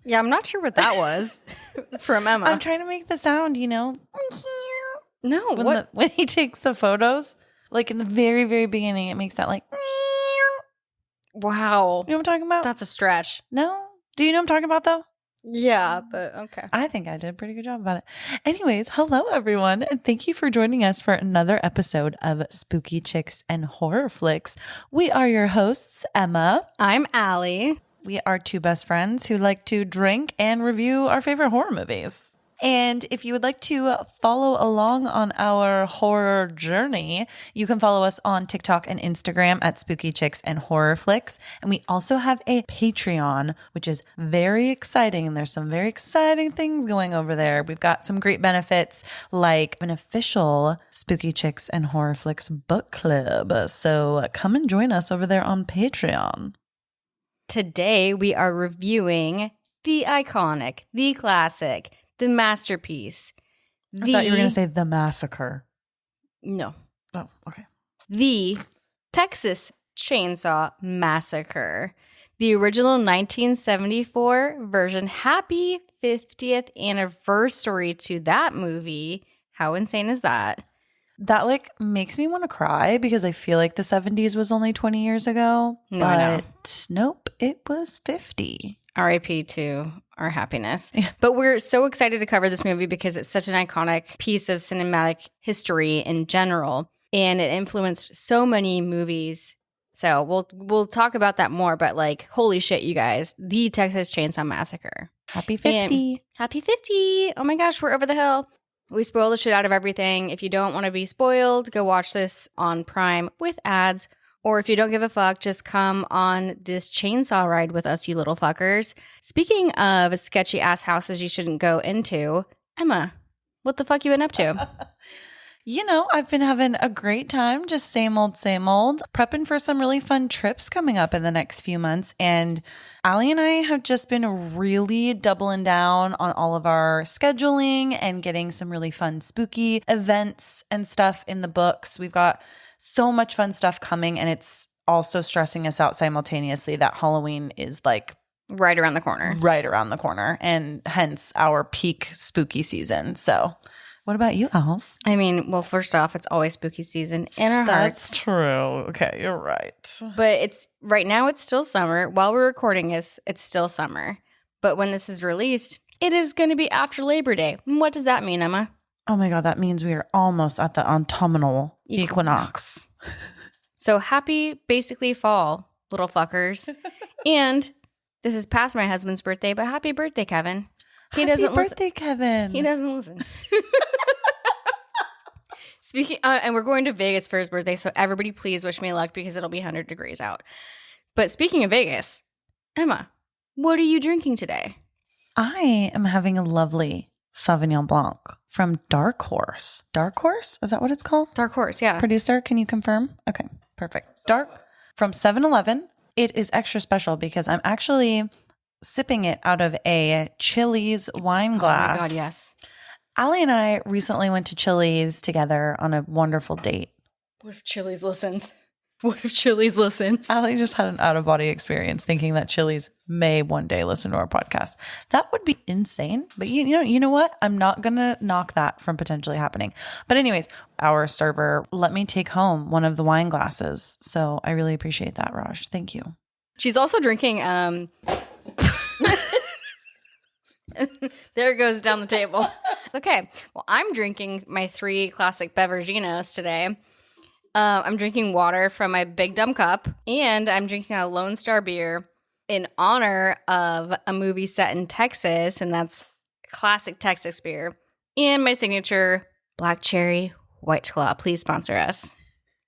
Yeah, I'm not sure what that was from Emma. I'm trying to make the sound, No, when he takes the photos, like in the very, very beginning, it makes that like. Wow. You know what I'm talking about? That's a stretch. No? Do you know what I'm talking about, though? Yeah, but okay. I think I did a pretty good job about it. Anyways, hello, everyone. And thank you for joining us for another episode of Spooky Chicks and Horror Flicks. We are your hosts, Emma. I'm Allie. We are two best friends who like to drink and review our favorite horror movies. And if you would like to follow along on our horror journey, you can follow us on TikTok and Instagram at Spooky Chicks and Horror Flicks. And we also have a Patreon, which is very exciting. And there's some very exciting things going over there. We've got some great benefits like an official Spooky Chicks and Horror Flicks book club. So come and join us over there on Patreon. Today we are reviewing the iconic, the classic, the masterpiece. I thought you were going to say The Massacre. No. Oh, okay. The Texas Chainsaw Massacre. The original 1974 version. Happy 50th anniversary to that movie. How insane is that? That like makes me want to cry because I feel like the 70s was only 20 years ago. No, but nope, it was 50. R.I.P. to our happiness. Yeah. But we're so excited to cover this movie because it's such an iconic piece of cinematic history in general. And it influenced so many movies. So we'll talk about that more. But like, holy shit, you guys. The Texas Chainsaw Massacre. Happy 50. And happy 50. Oh my gosh, we're over the hill. We spoil the shit out of everything. If you don't want to be spoiled, go watch this on Prime with ads. Or if you don't give a fuck, just come on this chainsaw ride with us, you little fuckers. Speaking of sketchy ass houses you shouldn't go into, Emma, what the fuck you been up to? I've been having a great time, just same old, prepping for some really fun trips coming up in the next few months. And Allie and I have just been really doubling down on all of our scheduling and getting some really fun spooky events and stuff in the books. We've got so much fun stuff coming, and it's also stressing us out simultaneously that Halloween is like right around the corner, and hence our peak spooky season. So what about you, Els? I mean, well, first off, it's always spooky season in our hearts. That's true. Okay, you're right. But it's right now it's still summer. While we're recording this, it's still summer. But when this is released, it is going to be after Labor Day. What does that mean, Emma? Oh my God, that means we are almost at the autumnal equinox. So happy, basically fall, little fuckers. And this is past my husband's birthday, but happy birthday, Kevin. Happy birthday, Kevin. He doesn't listen. Speaking, and we're going to Vegas for his birthday, so everybody please wish me luck because it'll be 100 degrees out. But speaking of Vegas, Emma, what are you drinking today? I am having a lovely Sauvignon Blanc from Dark Horse. Dark Horse? Is that what it's called? Dark Horse, yeah. Producer, can you confirm? Okay, perfect. Dark from 7-Eleven. It is extra special because I'm actually sipping it out of a Chili's wine glass. Oh my God, yes. Allie and I recently went to Chili's together on a wonderful date. What if Chili's listens? What if Chili's listens? Allie just had an out-of-body experience thinking that Chili's may one day listen to our podcast. That would be insane. But you know what? I'm not going to knock that from potentially happening. But anyways, our server let me take home one of the wine glasses. So I really appreciate that, Raj. Thank you. She's also drinking... There it goes down the table. Okay. Well, I'm drinking my 3 classic beveraginos today. I'm drinking water from my big dumb cup, and I'm drinking a Lone Star beer in honor of a movie set in Texas, and that's classic Texas beer. And my signature Black Cherry White Claw. Please sponsor us.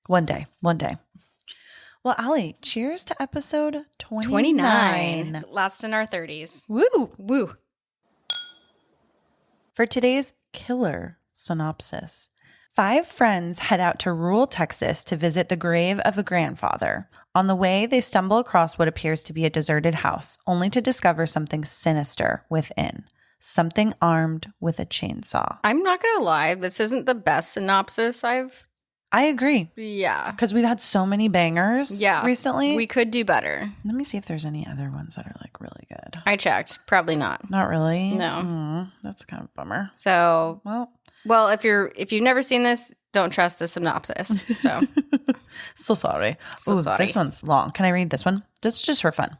One day. Well, Allie, cheers to episode 29. Last in our 30s. Woo. For today's killer synopsis, 5 friends head out to rural Texas to visit the grave of a grandfather. On the way, they stumble across what appears to be a deserted house, only to discover something sinister within. Something armed with a chainsaw. I'm not going to lie. This isn't the best synopsis I've I agree. Yeah. Because we've had so many bangers recently. We could do better. Let me see if there's any other ones that are like really good. I checked. Probably not. Not really? No. That's kind of a bummer. So, well, if you've never seen this, don't trust the synopsis. So, so sorry. Sorry. This one's long. Can I read this one? This is just for fun.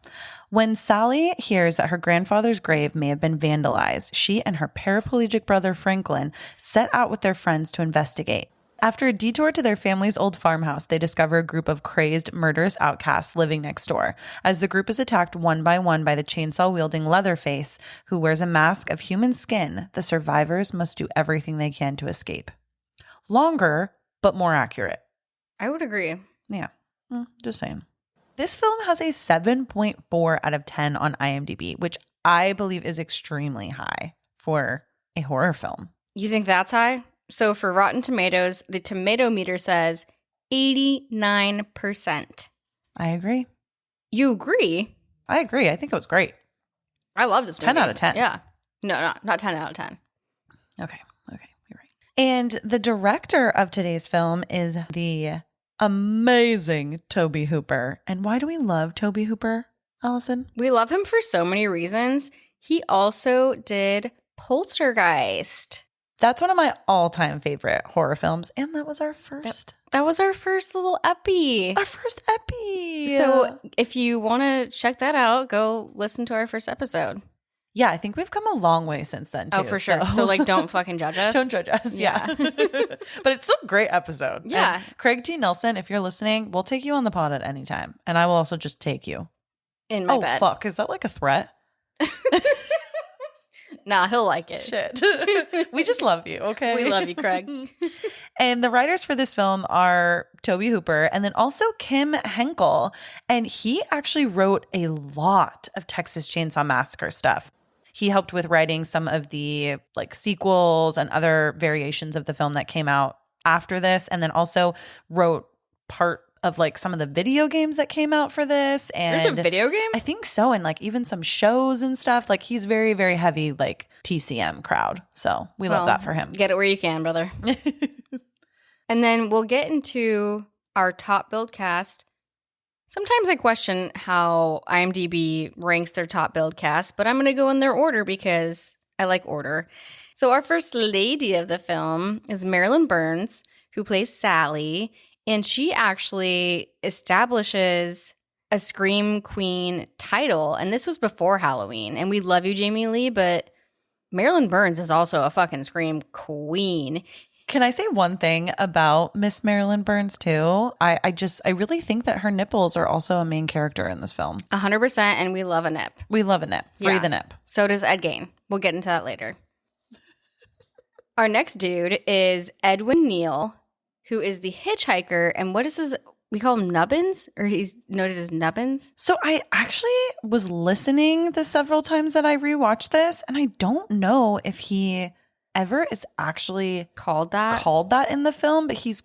When Sally hears that her grandfather's grave may have been vandalized, she and her paraplegic brother Franklin set out with their friends to investigate. After a detour to their family's old farmhouse, they discover a group of crazed, murderous outcasts living next door. As the group is attacked one by the chainsaw-wielding Leatherface, who wears a mask of human skin, the survivors must do everything they can to escape. Longer, but more accurate. I would agree. Yeah, just saying. This film has a 7.4 out of 10 on IMDb, which I believe is extremely high for a horror film. You think that's high? So for Rotten Tomatoes, the tomato meter says 89%. I agree. You agree? I agree. I think it was great. I love this movie. 10 out of 10. Yeah. No, not 10 out of 10. Okay. You're right. And the director of today's film is the amazing Tobe Hooper. And why do we love Tobe Hooper, Allison? We love him for so many reasons. He also did Poltergeist. That's one of my all-time favorite horror films. And that was our first. That was our first little epi. Our first epi. So if you want to check that out, go listen to our first episode. Yeah, I think we've come a long way since then, too. Oh, for sure. So don't fucking judge us. Don't judge us. Yeah. But it's still a great episode. Yeah. And Craig T. Nelson, if you're listening, we'll take you on the pod at any time. And I will also just take you. In my bed. Oh, fuck. Is that like a threat? Nah, he'll like it. Shit. We just love you, okay? We love you, Craig. And the writers for this film are Tobe Hooper and then also Kim Henkel. And he actually wrote a lot of Texas Chainsaw Massacre stuff. He helped with writing some of the like sequels and other variations of the film that came out after this, and then also wrote part of like some of the video games that came out for this. And there's a video game? I think so. And like even some shows and stuff. Like he's very, very heavy like TCM crowd. So we love that for him. Get it where you can, brother. And then we'll get into our top build cast. Sometimes I question how IMDb ranks their top build cast, but I'm going to go in their order because I like order. So our first lady of the film is Marilyn Burns, who plays Sally. And she actually establishes a Scream Queen title. And this was before Halloween. And we love you, Jamie Lee, but Marilyn Burns is also a fucking Scream Queen. Can I say one thing about Miss Marilyn Burns too? I really think that her nipples are also a main character in this film. 100%. And we love a nip. We love a nip. Free the nip. So does Ed Gein. We'll get into that later. Our next dude is Edwin Neal, who is the hitchhiker, and what is his, we call him Nubbins, or he's noted as Nubbins? So I actually was listening the several times that I rewatched this, and I don't know if he ever is actually called that in the film, but he's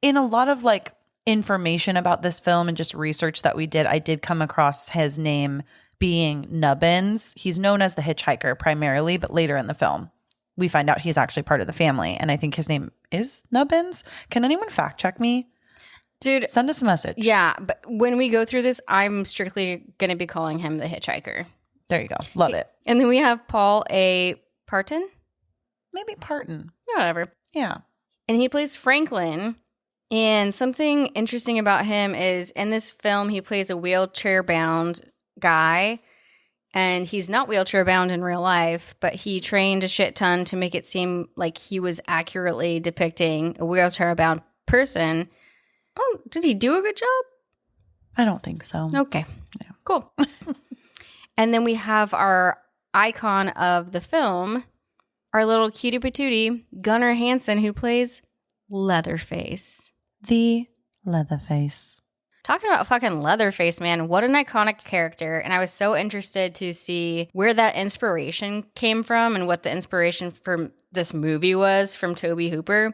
in a lot of like information about this film and just research that we did. I did come across his name being Nubbins. He's known as the hitchhiker primarily, but later in the film, we find out he's actually part of the family. And I think his name is Nubbins. Can anyone fact check me? Dude. Send us a message. Yeah. But when we go through this, I'm strictly going to be calling him the hitchhiker. There you go. Love it. And then we have Paul A. Parton. Maybe Parton. Whatever. Yeah. And he plays Franklin. And something interesting about him is in this film, he plays a wheelchair-bound guy. And he's not wheelchair bound in real life, but he trained a shit ton to make it seem like he was accurately depicting a wheelchair bound person. Oh, did he do a good job? I don't think so. Okay. Yeah. Cool. And then we have our icon of the film, our little cutie patootie, Gunnar Hansen, who plays Leatherface. The Leatherface. Talking about fucking Leatherface, man, what an iconic character. And I was so interested to see where that inspiration came from and what the inspiration for this movie was from Tobe Hooper.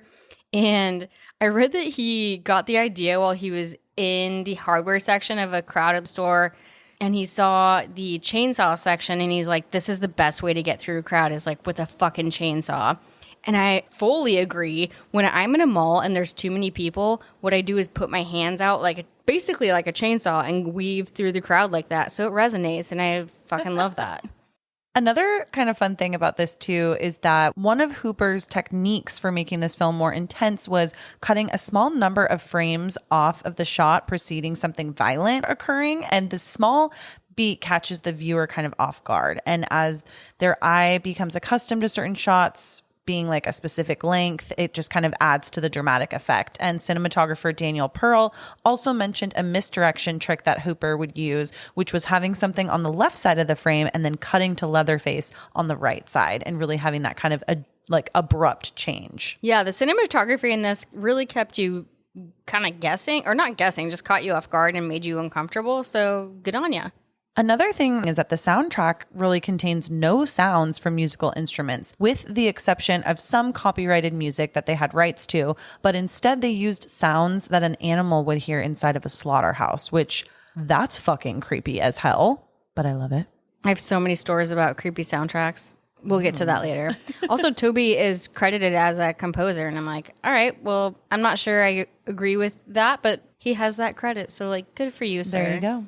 And I read that he got the idea while he was in the hardware section of a crowded store and he saw the chainsaw section and he's like, this is the best way to get through a crowd is like with a fucking chainsaw. And I fully agree. When I'm in a mall and there's too many people, what I do is put my hands out basically like a chainsaw and weave through the crowd like that. So it resonates, and I fucking love that. Another kind of fun thing about this too is that one of Hooper's techniques for making this film more intense was cutting a small number of frames off of the shot preceding something violent occurring, and the small beat catches the viewer kind of off guard. And as their eye becomes accustomed to certain shots being like a specific length, it just kind of adds to the dramatic effect. And cinematographer Daniel Pearl also mentioned a misdirection trick that Hooper would use, which was having something on the left side of the frame and then cutting to Leatherface on the right side, and really having that kind of abrupt change. Yeah, the cinematography in this really kept you kind of guessing, or not guessing, just caught you off guard and made you uncomfortable. So good on ya. Another thing is that the soundtrack really contains no sounds from musical instruments, with the exception of some copyrighted music that they had rights to, but instead they used sounds that an animal would hear inside of a slaughterhouse, which that's fucking creepy as hell, but I love it. I have so many stories about creepy soundtracks. We'll get to that later. Also, Toby is credited as a composer, and I'm like, all right, well, I'm not sure I agree with that, but he has that credit, so like, good for you, sir. There you go.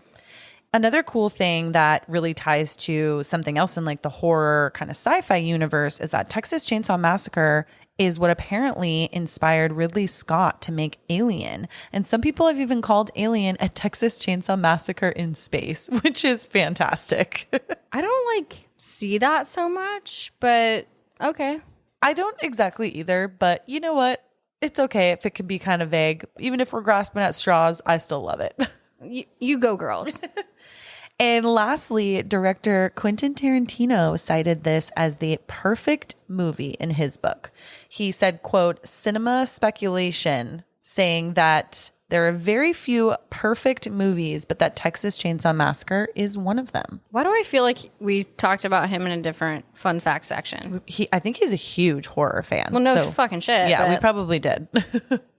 Another cool thing that really ties to something else in like the horror kind of sci-fi universe is that Texas Chainsaw Massacre is what apparently inspired Ridley Scott to make Alien. And some people have even called Alien a Texas Chainsaw Massacre in space, which is fantastic. I don't see that so much, but okay. I don't exactly either, but you know what? It's okay if it can be kind of vague. Even if we're grasping at straws, I still love it. You go, girls. And lastly, director Quentin Tarantino cited this as the perfect movie in his book. He said, quote, cinema speculation, saying that there are very few perfect movies, but that Texas Chainsaw Massacre is one of them. Why do I feel like we talked about him in a different fun fact section? I think he's a huge horror fan. Well, no fucking shit. Yeah, we probably did.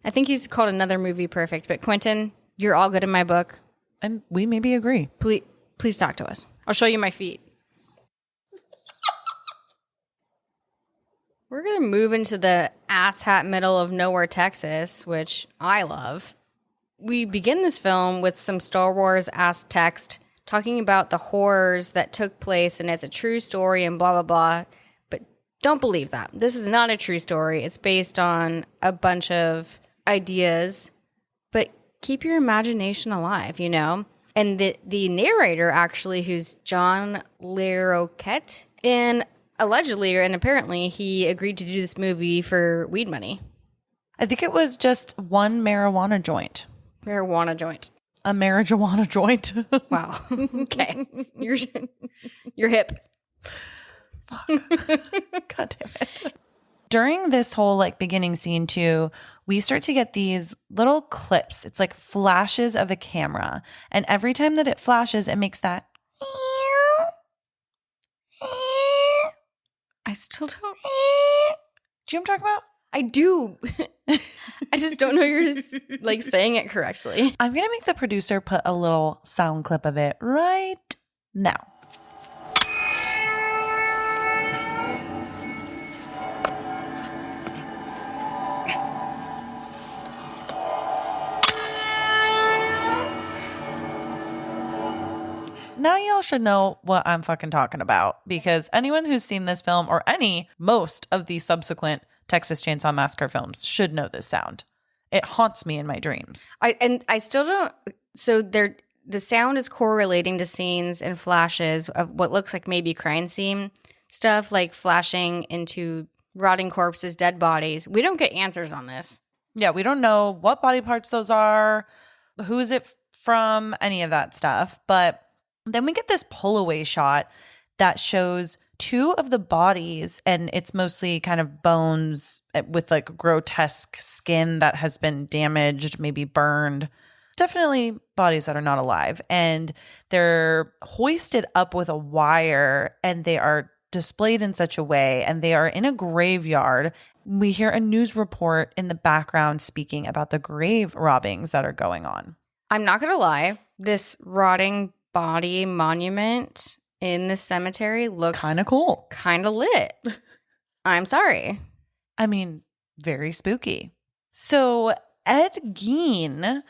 I think he's called another movie perfect, but Quentin, you're all good in my book. And we maybe agree. Please talk to us. I'll show you my feet. We're going to move into the asshat middle of nowhere, Texas, which I love. We begin this film with some Star Wars ass text talking about the horrors that took place, and it's a true story and blah, blah, blah. But don't believe that. This is not a true story. It's based on a bunch of ideas, but keep your imagination alive, you know? And the narrator, actually, who's John Larroquette, and allegedly and apparently he agreed to do this movie for weed money. I think it was just one marijuana joint. Marijuana joint. A marijuana joint. Wow. Okay. You're hip. Fuck. God damn it. During this whole beginning scene too, we start to get these little clips. It's like flashes of a camera. And every time that it flashes, it makes that. I still don't. Do you know what I'm talking about? I do. I just don't know you're just saying it correctly. I'm going to make the producer put a little sound clip of it right now. Now y'all should know what I'm fucking talking about, because anyone who's seen this film or most of the subsequent Texas Chainsaw Massacre films should know this sound. It haunts me in my dreams. I still don't. So the sound is correlating to scenes and flashes of what looks like maybe crime scene stuff, like flashing into rotting corpses, dead bodies. We don't get answers on this. Yeah, we don't know what body parts those are, who is it from, any of that stuff. But then we get this pull away shot that shows two of the bodies, and it's mostly kind of bones with grotesque skin that has been damaged, maybe burned. Definitely bodies that are not alive. And they're hoisted up with a wire, and they are displayed in such a way, and they are in a graveyard. We hear a news report in the background speaking about the grave robbings that are going on. I'm not going to lie. This rotting body monument in the cemetery looks kind of cool, kind of lit. I'm sorry. I mean, very spooky. So Ed Gein,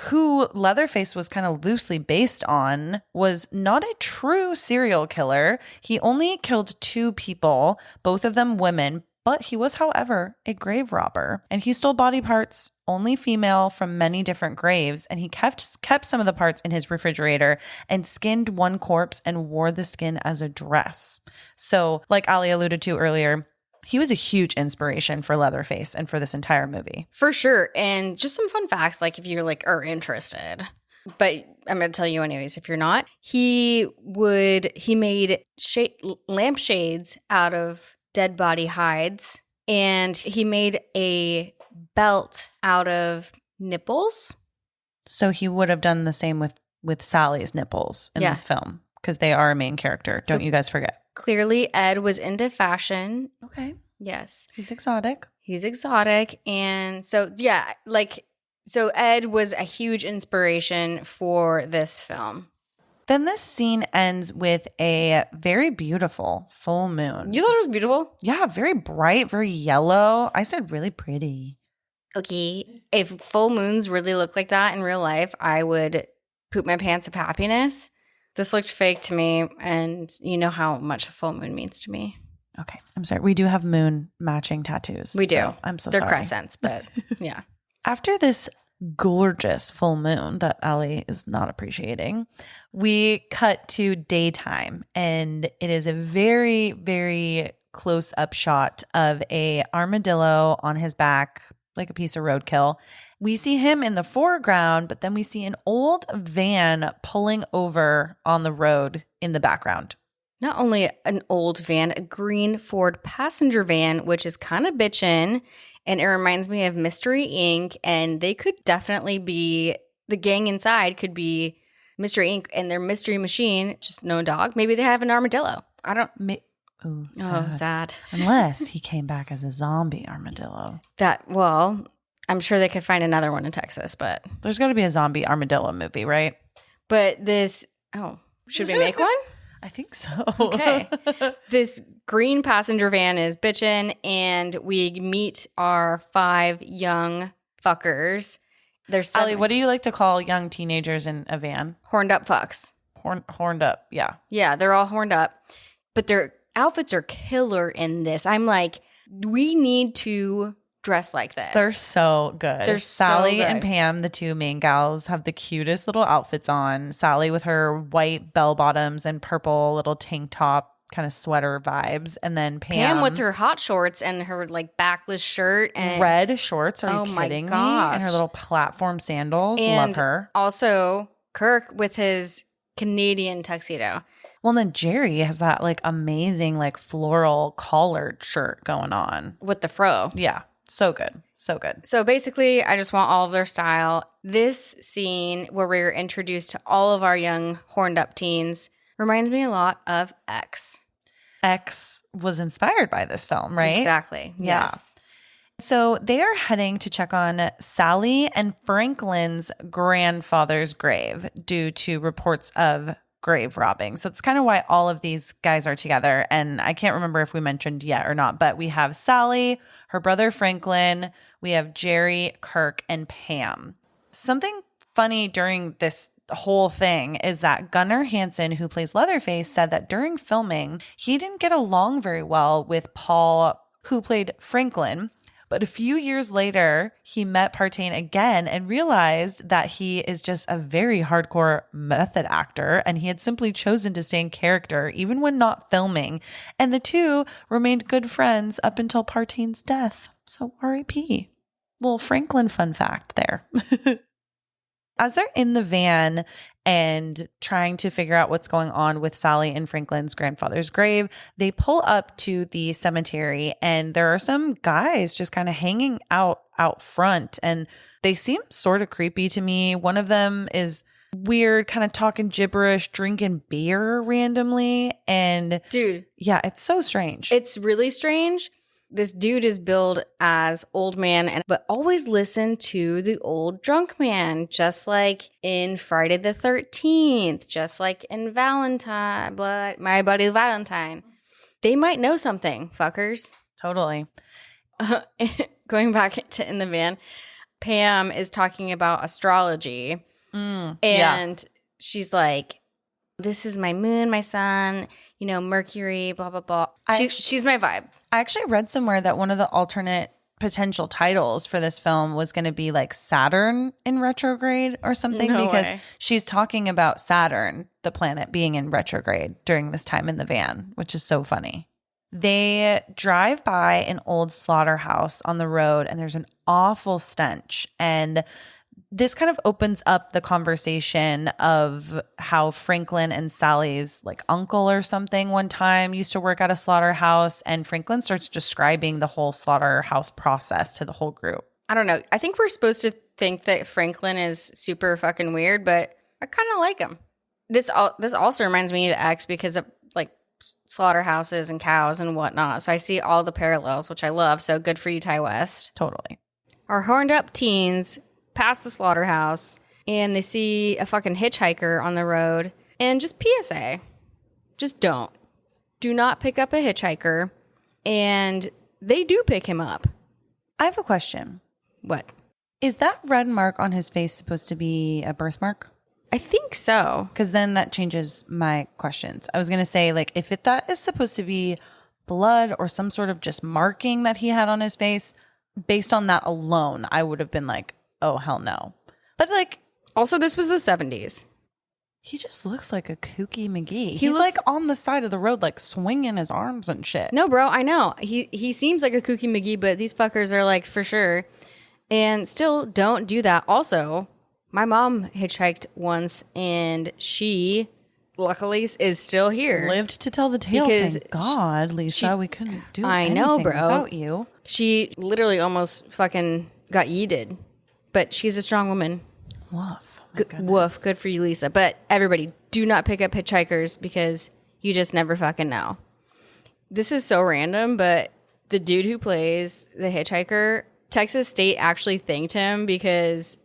who Leatherface was kind of loosely based on, was not a true serial killer. He only killed 2 people, both of them women, but he was, however, a grave robber. And he stole body parts, only female, from many different graves. And he kept some of the parts in his refrigerator and skinned one corpse and wore the skin as a dress. So, like Ali alluded to earlier, he was a huge inspiration for Leatherface and for this entire movie. For sure. And just some fun facts, like if you're like are interested. But I'm going to tell you anyways if you're not. He made lampshades out of dead body hides, and he made a belt out of nipples. So he would have done the same with Sally's nipples in this film, because they are a main character. Don't you guys forget. Clearly, Ed was into fashion. Okay. Yes. He's exotic. And so, yeah, so Ed was a huge inspiration for this film. Then this scene ends with a very beautiful full moon. You thought it was beautiful? Yeah, very bright, very yellow. I said really pretty. Okay. If full moons really look like that in real life, I would poop my pants of happiness. This looked fake to me, and you know how much a full moon means to me. Okay, I'm sorry. We do have moon matching tattoos. We do. So I'm so They're sorry. crescents, but yeah. After this gorgeous full moon that Ali is not appreciating, we cut to daytime, and it is a very, very close up shot of a armadillo on his back, like a piece of roadkill. We see him in the foreground, but then we see an old van pulling over on the road in the background. Not only an old van, a green Ford passenger van, which is kind of bitchin'. And it reminds me of Mystery Inc. And they could definitely be, the gang inside could be Mystery Inc. and their mystery machine, just no dog. Maybe they have an armadillo. I don't. Ooh, sad. Oh, sad. Unless he came back as a zombie armadillo. Well, I'm sure they could find another one in Texas, but. There's got to be a zombie armadillo movie, right? But should we make one? I think so. Okay. This green passenger van is bitchin', and we meet our 5 young fuckers. There's Ali, what do you like to call young teenagers in a van? Horned up fucks. Horned up, yeah. Yeah, they're all horned up. But their outfits are killer in this. I'm like, we need to dress like this. They're so good. They're Sally so good. and Pam, the 2 main gals, have the cutest little outfits on. Sally with her white bell bottoms and purple little tank top kind of sweater vibes. And then Pam with her hot shorts and her like backless shirt and red shorts. Are you kidding me? And her little platform sandals. And love her. Also Kirk with his Canadian tuxedo. Well, and then Jerry has that like amazing like floral collared shirt going on. With the fro. Yeah. So good. So good. So basically, I just want all of their style. This scene where we're introduced to all of our young horned up teens reminds me a lot of X. X was inspired by this film, right? Exactly. Yeah. Yes. So they are heading to check on Sally and Franklin's grandfather's grave due to reports of grave robbing. So that's kind of why all of these guys are together. And I can't remember if we mentioned yet or not, but we have Sally, her brother Franklin, we have Jerry, Kirk, and Pam. Something funny during this whole thing is that Gunnar Hansen, who plays Leatherface, said that during filming, he didn't get along very well with Paul, who played Franklin. But a few years later, he met Partain again and realized that he is just a very hardcore method actor, and he had simply chosen to stay in character even when not filming. And the 2 remained good friends up until Partain's death. So R.I.P. Little Franklin fun fact there. As they're in the van and trying to figure out what's going on with Sally and Franklin's grandfather's grave, they pull up to the cemetery, and there are some guys just kind of hanging out front, and they seem sort of creepy to me. One of them is weird, kind of talking gibberish, drinking beer randomly, and dude, yeah, it's so strange. It's really strange. This dude is billed as old man, but always listen to the old drunk man, just like in Friday the 13th, just like in Valentine, My Buddy Valentine. They might know something, fuckers. Totally. Going back to in the van, Pam is talking about astrology. And she's like, this is my moon, my sun, Mercury, blah, blah, blah. She's my vibe. I actually read somewhere that one of the alternate potential titles for this film was going to be like Saturn in retrograde or something, because she's talking about Saturn, the planet, being in retrograde during this time in the van, which is so funny. They drive by an old slaughterhouse on the road and there's an awful stench. And this kind of opens up the conversation of how Franklin and Sally's like uncle or something one time used to work at a slaughterhouse, and Franklin starts describing the whole slaughterhouse process to the whole group. I don't know. I think we're supposed to think that Franklin is super fucking weird, but I kind of like him. This also reminds me of X because of like slaughterhouses and cows and whatnot. So I see all the parallels, which I love. So good for you, Ty West. Totally. Our horned up teens past the slaughterhouse and they see a fucking hitchhiker on the road, and just PSA, just do not pick up a hitchhiker. And they do pick him up. I have a question. What? Is that red mark on his face supposed to be a birthmark? I think so. Because then that changes my questions. I was going to say, like, if that is supposed to be blood or some sort of just marking that he had on his face, based on that alone, I would have been like, oh, hell no. But like, also, this was the 70s. He just looks like a kooky McGee. He's like on the side of the road, like swinging his arms and shit. No, bro, I know. He seems like a kooky McGee, but these fuckers are like for sure. And still, don't do that. Also, my mom hitchhiked once, and she, luckily, is still here. Lived to tell the tale. Because thank God, Lisa, we couldn't do anything without you. She literally almost fucking got yeeted, but she's a strong woman. Woof. Woof. Good for you, Lisa. But everybody, do not pick up hitchhikers because you just never fucking know. This is so random, but the dude who plays the hitchhiker, Texas State actually thanked him because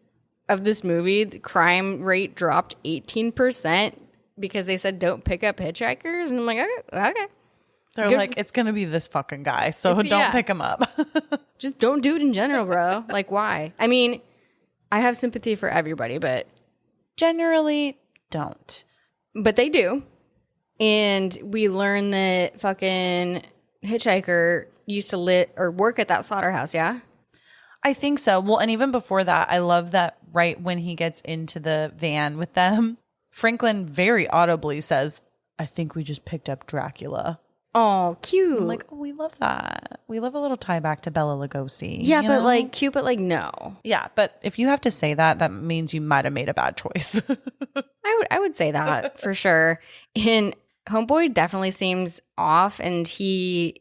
of this movie. The crime rate dropped 18% because they said don't pick up hitchhikers. And I'm like, okay. They're like, it's going to be this fucking guy, so don't pick him up. Just don't do it in general, bro. Like, why? I mean, I have sympathy for everybody, but generally don't. But they do. And we learn that fucking hitchhiker used to live or work at that slaughterhouse, yeah? I think so. Well, and even before that, I love that right when he gets into the van with them, Franklin very audibly says, I think we just picked up Dracula. Oh, cute. I'm like, oh, we love that. We love a little tie back to Bela Lugosi. Yeah, but like cute, but like no. Yeah, but if you have to say that, that means you might have made a bad choice. I would say that for sure. And Homeboy definitely seems off, and he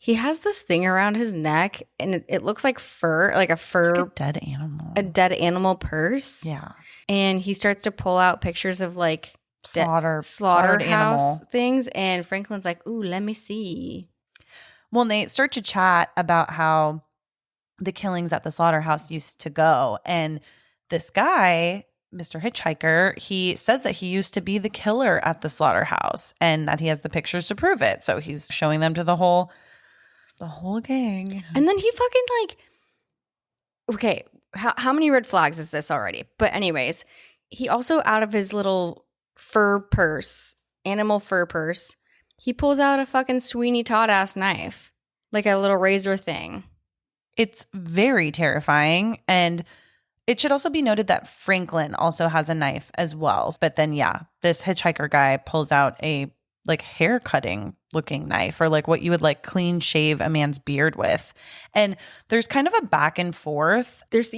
has this thing around his neck, and it looks like fur, like a dead animal. A dead animal purse. Yeah. And he starts to pull out pictures of like slaughterhouse things, and Franklin's like, ooh, let me see. Well, and they start to chat about how the killings at the slaughterhouse used to go, and this guy, Mr. Hitchhiker, he says that he used to be the killer at the slaughterhouse and that he has the pictures to prove it, so he's showing them to the whole gang. And then he fucking like, okay, how many red flags is this already? But anyways, he also, out of his little animal fur purse, he pulls out a fucking Sweeney Todd ass knife, like a little razor thing. It's very terrifying. And it should also be noted that Franklin also has a knife as well. But then, yeah, this hitchhiker guy pulls out a like hair cutting looking knife, or like what you would like clean shave a man's beard with. And there's kind of a back and forth. There's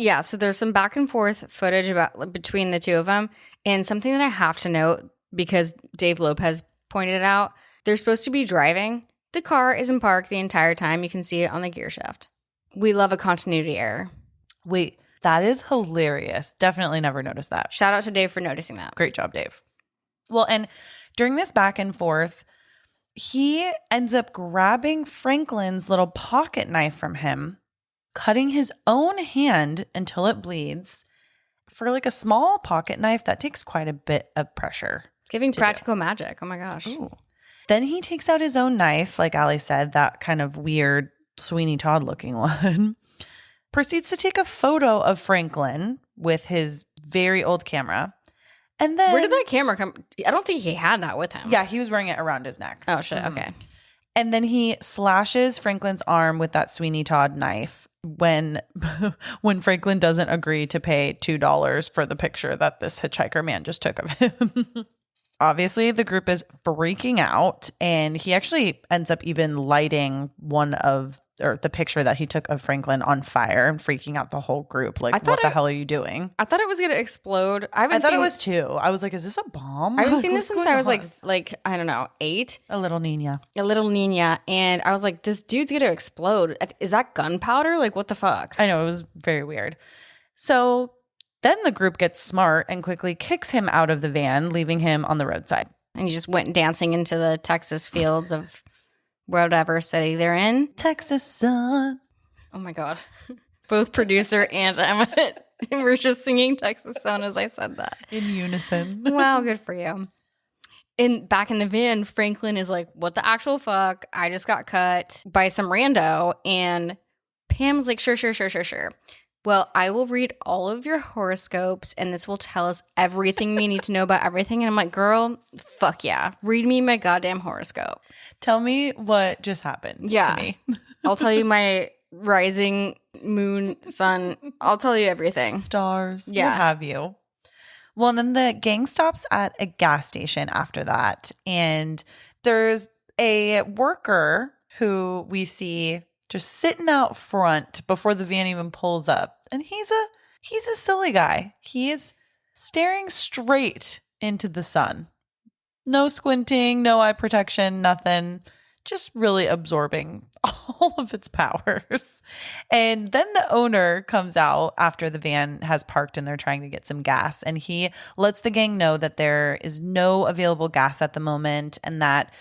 some back and forth footage between the two of them. And something that I have to note, because Dave Lopez pointed it out, they're supposed to be driving. The car isn't parked the entire time. You can see it on the gear shift. We love a continuity error. Wait, that is hilarious. Definitely never noticed that. Shout out to Dave for noticing that. Great job, Dave. Well, and during this back and forth, he ends up grabbing Franklin's little pocket knife from him, cutting his own hand until it bleeds. For like a small pocket knife, that takes quite a bit of pressure. It's giving practical magic. Oh my gosh. Ooh. Then he takes out his own knife, like Ali said, that kind of weird Sweeney Todd looking one, proceeds to take a photo of Franklin with his very old camera. And then, where did that camera come? I don't think he had that with him. Yeah, he was wearing it around his neck. Oh, shit. Okay. And then he slashes Franklin's arm with that Sweeney Todd knife when Franklin doesn't agree to pay $2 for the picture that this hitchhiker man just took of him. Obviously, the group is freaking out, and he actually ends up even lighting the picture that he took of Franklin on fire and freaking out the whole group. Like, what the hell are you doing? I thought it was going to explode. I thought it was too. I was like, is this a bomb? I haven't seen this since I was like, I don't know, 8. A little Nina. And I was like, this dude's going to explode. Is that gunpowder? Like, what the fuck? I know, it was very weird. So then the group gets smart and quickly kicks him out of the van, leaving him on the roadside. And he just went dancing into the Texas fields of whatever city they're in. Texas sun. Oh my God. Both producer and Emma were just singing Texas sun as I said that. In unison. Wow, good for you. Back in the van, Franklin is like, what the actual fuck? I just got cut by some rando. And Pam's like, sure. Well, I will read all of your horoscopes and this will tell us everything we need to know about everything. And I'm like, girl, fuck yeah. Read me my goddamn horoscope. Tell me what just happened to me. I'll tell you my rising moon, sun. I'll tell you everything. Stars. Yeah. What have you. Well, and then the gang stops at a gas station after that. And there's a worker who we see just sitting out front before the van even pulls up. And he's a silly guy. He is staring straight into the sun. No squinting, no eye protection, nothing. Just really absorbing all of its powers. And then the owner comes out after the van has parked and they're trying to get some gas. And he lets the gang know that there is no available gas at the moment and that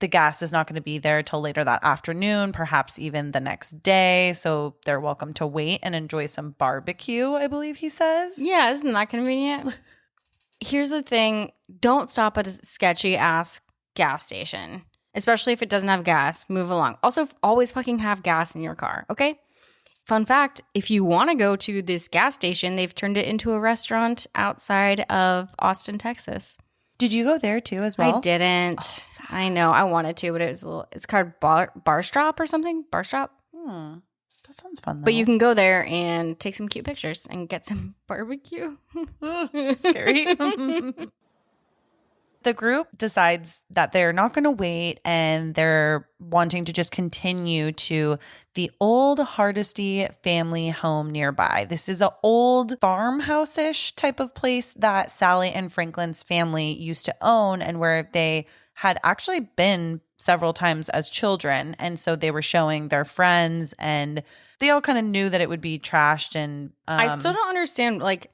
the gas is not going to be there till later that afternoon, perhaps even the next day. So they're welcome to wait and enjoy some barbecue, I believe he says. Yeah, isn't that convenient? Here's the thing. Don't stop at a sketchy ass gas station, especially if it doesn't have gas. Move along. Also, always fucking have gas in your car, okay? Fun fact, if you want to go to this gas station, they've turned it into a restaurant outside of Austin, Texas. Did you go there too as well? I didn't. Oh, I know. I wanted to, but it's called Barstrop or something. Barstrop. That sounds fun though. But you can go there and take some cute pictures and get some barbecue. Scary. The group decides that they're not going to wait and they're wanting to just continue to the old Hardesty family home nearby. This is an old farmhouse-ish type of place that Sally and Franklin's family used to own and where they had actually been several times as children. And so they were showing their friends and they all kind of knew that it would be trashed. And I still don't understand, like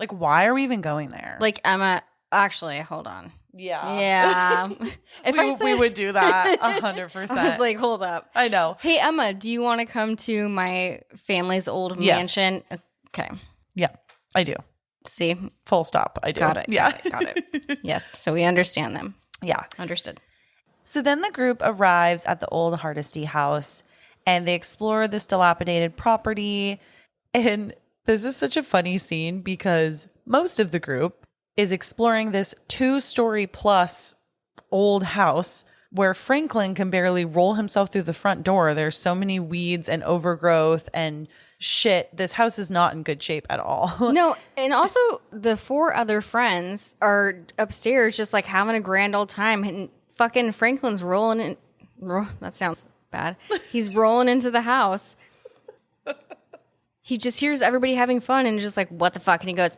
why are we even going there? Like, Emma, actually, hold on. Yeah. We would do that 100%. I was like, hold up. I know. Hey, Emma, do you want to come to my family's old mansion? Okay. Yeah, I do. See? Full stop. I do. Got it. Yeah. Got it. Yes. So we understand them. Yeah. Understood. So then the group arrives at the old Hardesty house and they explore this dilapidated property. And this is such a funny scene because most of the group is exploring this 2-story plus old house where Franklin can barely roll himself through the front door. There's so many weeds and overgrowth and shit. This house is not in good shape at all. No, and also the 4 other friends are upstairs just like having a grand old time and fucking Franklin's rolling in. That sounds bad. He's rolling into the house. He just hears everybody having fun and just like, what the fuck? And he goes,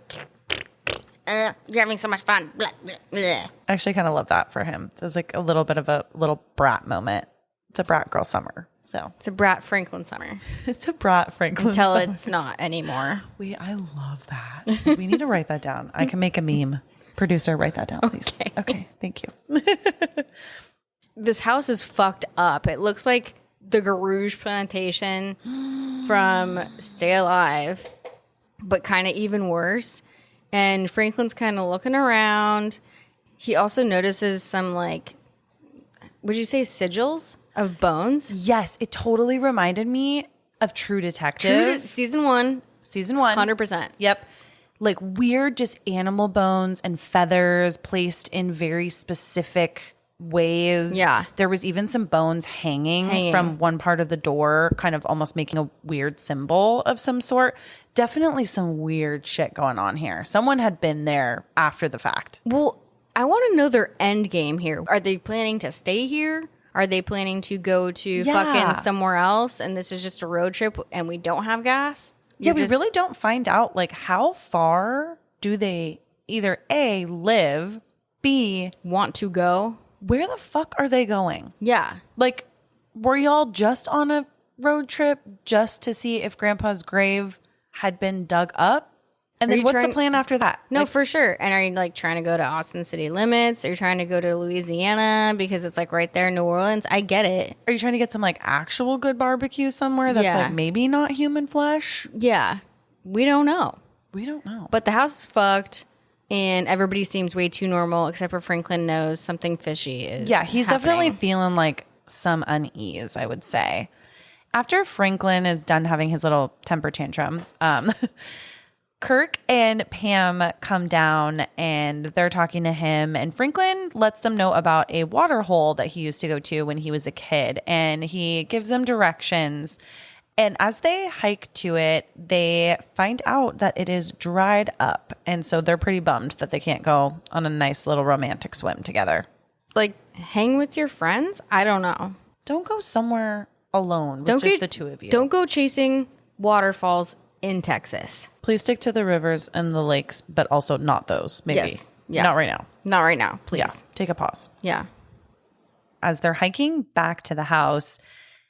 you're having so much fun. Blah, blah, blah. I actually kind of love that for him. It's like a little bit of a little brat moment. It's a brat girl summer. So it's a brat Franklin summer. It's a brat Franklin Until summer. it's not anymore. I love that. We need to write that down. I can make a meme. Producer, write that down, please. Okay. Thank you. This house is fucked up. It looks like the Garouge plantation from Stay Alive, but kind of even worse. And Franklin's kind of looking around. He also notices some, like, would you say sigils Of bones? Yes, it totally reminded me of True Detective. Season 1. Season 1. 100%. Yep. Like weird just animal bones and feathers placed in very specific ways. Yeah. There was even some bones hanging from one part of the door, kind of almost making a weird symbol of some sort. Definitely some weird shit going on here. Someone had been there after the fact. Well, I want to know their end game here. Are they planning to stay here? Are they planning to go to fucking somewhere else? And this is just a road trip and we don't have gas? Yeah, we really don't find out, like, how far do they either A, live, B, want to go? Where the fuck are they going? Yeah. Like, were y'all just on a road trip just to see if Grandpa's grave had been dug up? And then what's the plan after that? No, for sure. And are you like trying to go to Austin city limits? Are you trying to go to Louisiana because it's like right there in New Orleans? I get it. Are you trying to get some like actual good barbecue somewhere that's like maybe not human flesh? Yeah. We don't know. We don't know. But the house is fucked and everybody seems way too normal except for Franklin knows something fishy is he's definitely feeling like some unease, I would say. After Franklin is done having his little temper tantrum, Kirk and Pam come down and they're talking to him, and Franklin lets them know about a water hole that he used to go to when he was a kid, and he gives them directions. And as they hike to it, they find out that it is dried up, and so they're pretty bummed that they can't go on a nice little romantic swim together. Like, hang with your friends? I don't know. Don't go somewhere alone with just the two of you. Don't go chasing waterfalls in Texas. Please stick to the rivers and the lakes, but also not those. Maybe. Yes. Yeah. Not right now. Not right now, please. Yeah. Take a pause. Yeah. As they're hiking back to the house,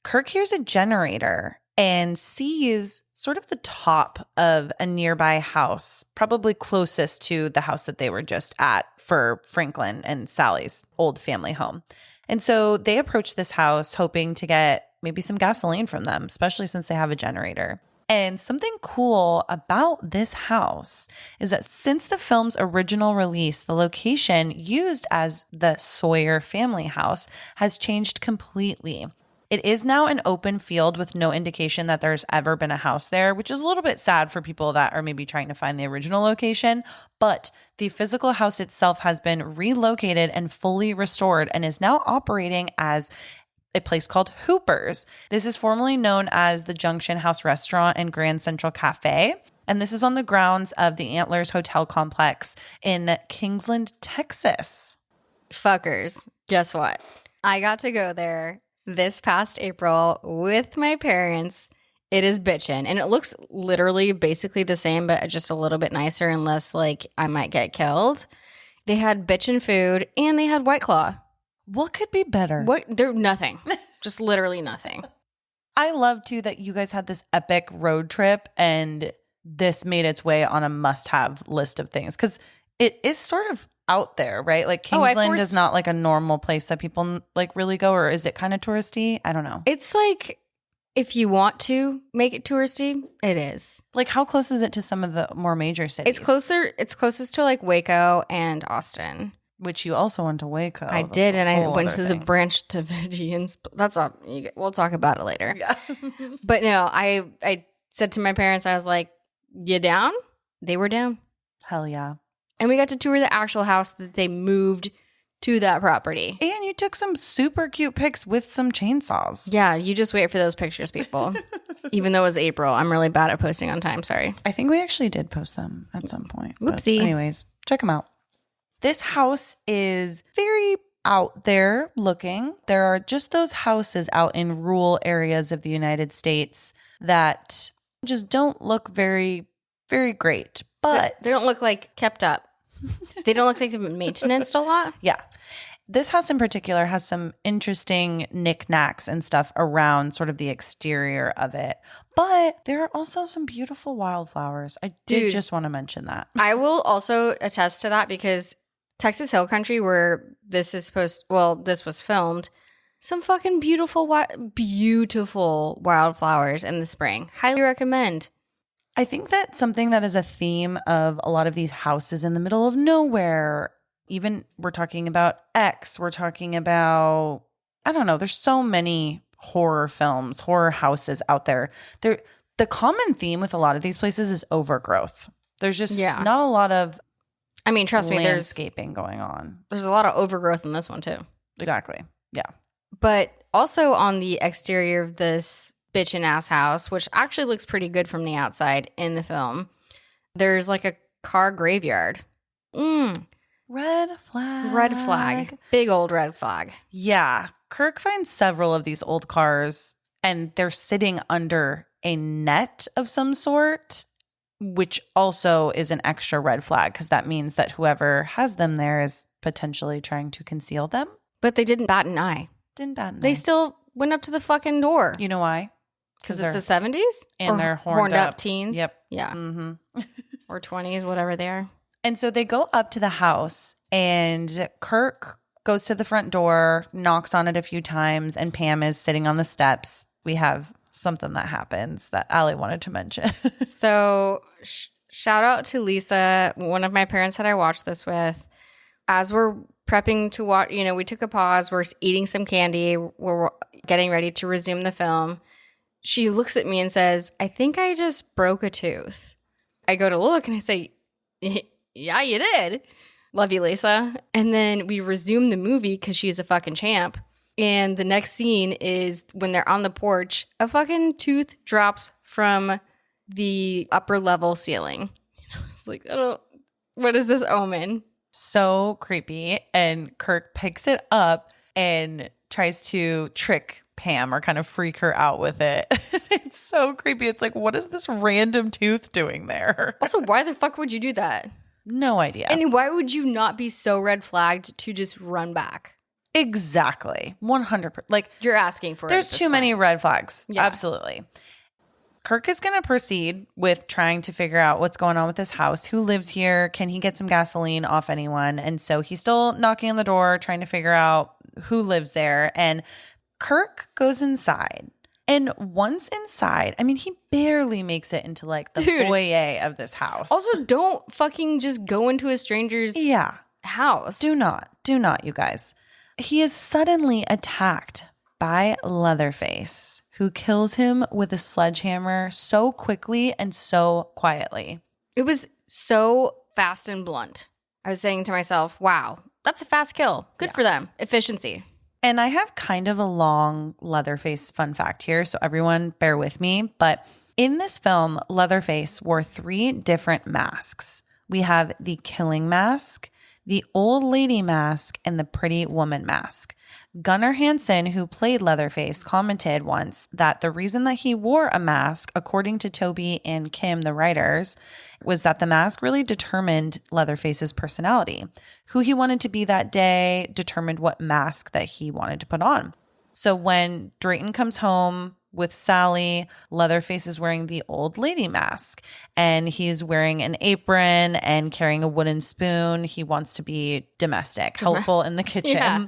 Kirk hears a generator and sees sort of the top of a nearby house, probably closest to the house that they were just at for Franklin and Sally's old family home. And so they approach this house hoping to get maybe some gasoline from them, especially since they have a generator. And something cool about this house is that since the film's original release, the location used as the Sawyer family house has changed completely. It is now an open field with no indication that there's ever been a house there, which is a little bit sad for people that are maybe trying to find the original location. But the physical house itself has been relocated and fully restored and is now operating as a place called Hooper's. This is formerly known as the Junction House Restaurant and Grand Central Cafe. And this is on the grounds of the Antlers Hotel Complex in Kingsland, Texas. Fuckers, guess what? I got to go there this past April with my parents. It is bitchin'. And it looks literally basically the same, but just a little bit nicer and less like I might get killed. They had bitchin' food and they had White Claw. What could be better? They're nothing. Just literally nothing. I love too that you guys had this epic road trip and this made its way on a must-have list of things because it is sort of out there, right? Like Kingsland is not like a normal place that people like really go, or is it kind of touristy? I don't know. It's like if you want to make it touristy, it is. Like how close is it to some of the more major cities? It's closest to like Waco and Austin. Which you also went to Waco. I did, and I went to the Branch Davidians. That's all. We'll talk about it later. Yeah. But no, I said to my parents, I was like, "You down?" They were down. Hell yeah. And we got to tour the actual house that they moved to that property. And you took some super cute pics with some chainsaws. Yeah, you just wait for those pictures, people. Even though it was April, I'm really bad at posting on time. Sorry. I think we actually did post them at some point. Whoopsie. But anyways, check them out. This house is very out there looking. There are just those houses out in rural areas of the United States that just don't look very, very great. But they don't look like kept up. They don't look like they've been maintained a lot. Yeah. This house in particular has some interesting knickknacks and stuff around sort of the exterior of it. But there are also some beautiful wildflowers. I did just want to mention that. I will also attest to that because Texas Hill Country, where this was filmed, some fucking beautiful wildflowers in the spring. Highly recommend. I think that something that is a theme of a lot of these houses in the middle of nowhere, even we're talking about X, we're talking about I don't know. There's so many horror films, horror houses out there. The common theme with a lot of these places is overgrowth. There's just not a lot of I mean, trust me, there's landscaping going on. There's a lot of overgrowth in this one too. Exactly. Yeah. But also on the exterior of this bitchin' ass house, which actually looks pretty good from the outside in the film, there's like a car graveyard. Red flag. Red flag. Big old red flag. Yeah. Kirk finds several of these old cars and they're sitting under a net of some sort, which also is an extra red flag because that means that whoever has them there is potentially trying to conceal them. But they didn't bat an eye. They still went up to the fucking door. You know why? Because it's the 70s? And they're horned up teens? Yep. Yeah. Mm-hmm. Or 20s, whatever they are. And so they go up to the house and Kirk goes to the front door, knocks on it a few times, and Pam is sitting on the steps. We have something that happens that Allie wanted to mention. So shout out to Lisa, one of my parents that I watched this with. As we're prepping to watch, we took a pause. We're eating some candy. We're getting ready to resume the film. She looks at me and says, I think I just broke a tooth. I go to look and I say, yeah, you did. Love you, Lisa. And then we resume the movie because she's a fucking champ. And the next scene is when they're on the porch, a fucking tooth drops from the upper level ceiling. It's like, what is this omen? So creepy. And Kirk picks it up and tries to trick Pam or kind of freak her out with it. It's so creepy. It's like, what is this random tooth doing there? Also, why the fuck would you do that? No idea. And why would you not be so red flagged to just run back? Exactly. 100%. Like, you're asking for it. There's too many red flags. Yeah. Absolutely. Kirk is going to proceed with trying to figure out what's going on with this house. Who lives here? Can he get some gasoline off anyone? And so he's still knocking on the door, trying to figure out who lives there. And Kirk goes inside. And once inside, I mean, he barely makes it into like the foyer of this house. Also, don't fucking just go into a stranger's house. Do not, you guys. He is suddenly attacked by Leatherface, who kills him with a sledgehammer so quickly and so quietly. It was so fast and blunt. I was saying to myself, wow, that's a fast kill. Good for them. Efficiency. And I have kind of a long Leatherface fun fact here, so everyone bear with me. But in this film, Leatherface wore 3 different masks. We have the killing mask, the old lady mask, and the pretty woman mask. Gunnar Hansen, who played Leatherface, commented once that the reason that he wore a mask, according to Toby and Kim, the writers, was that the mask really determined Leatherface's personality. Who he wanted to be that day determined what mask that he wanted to put on. So when Drayton comes home with Sally, Leatherface is wearing the old lady mask and he's wearing an apron and carrying a wooden spoon. He wants to be domestic, helpful in the kitchen. Yeah.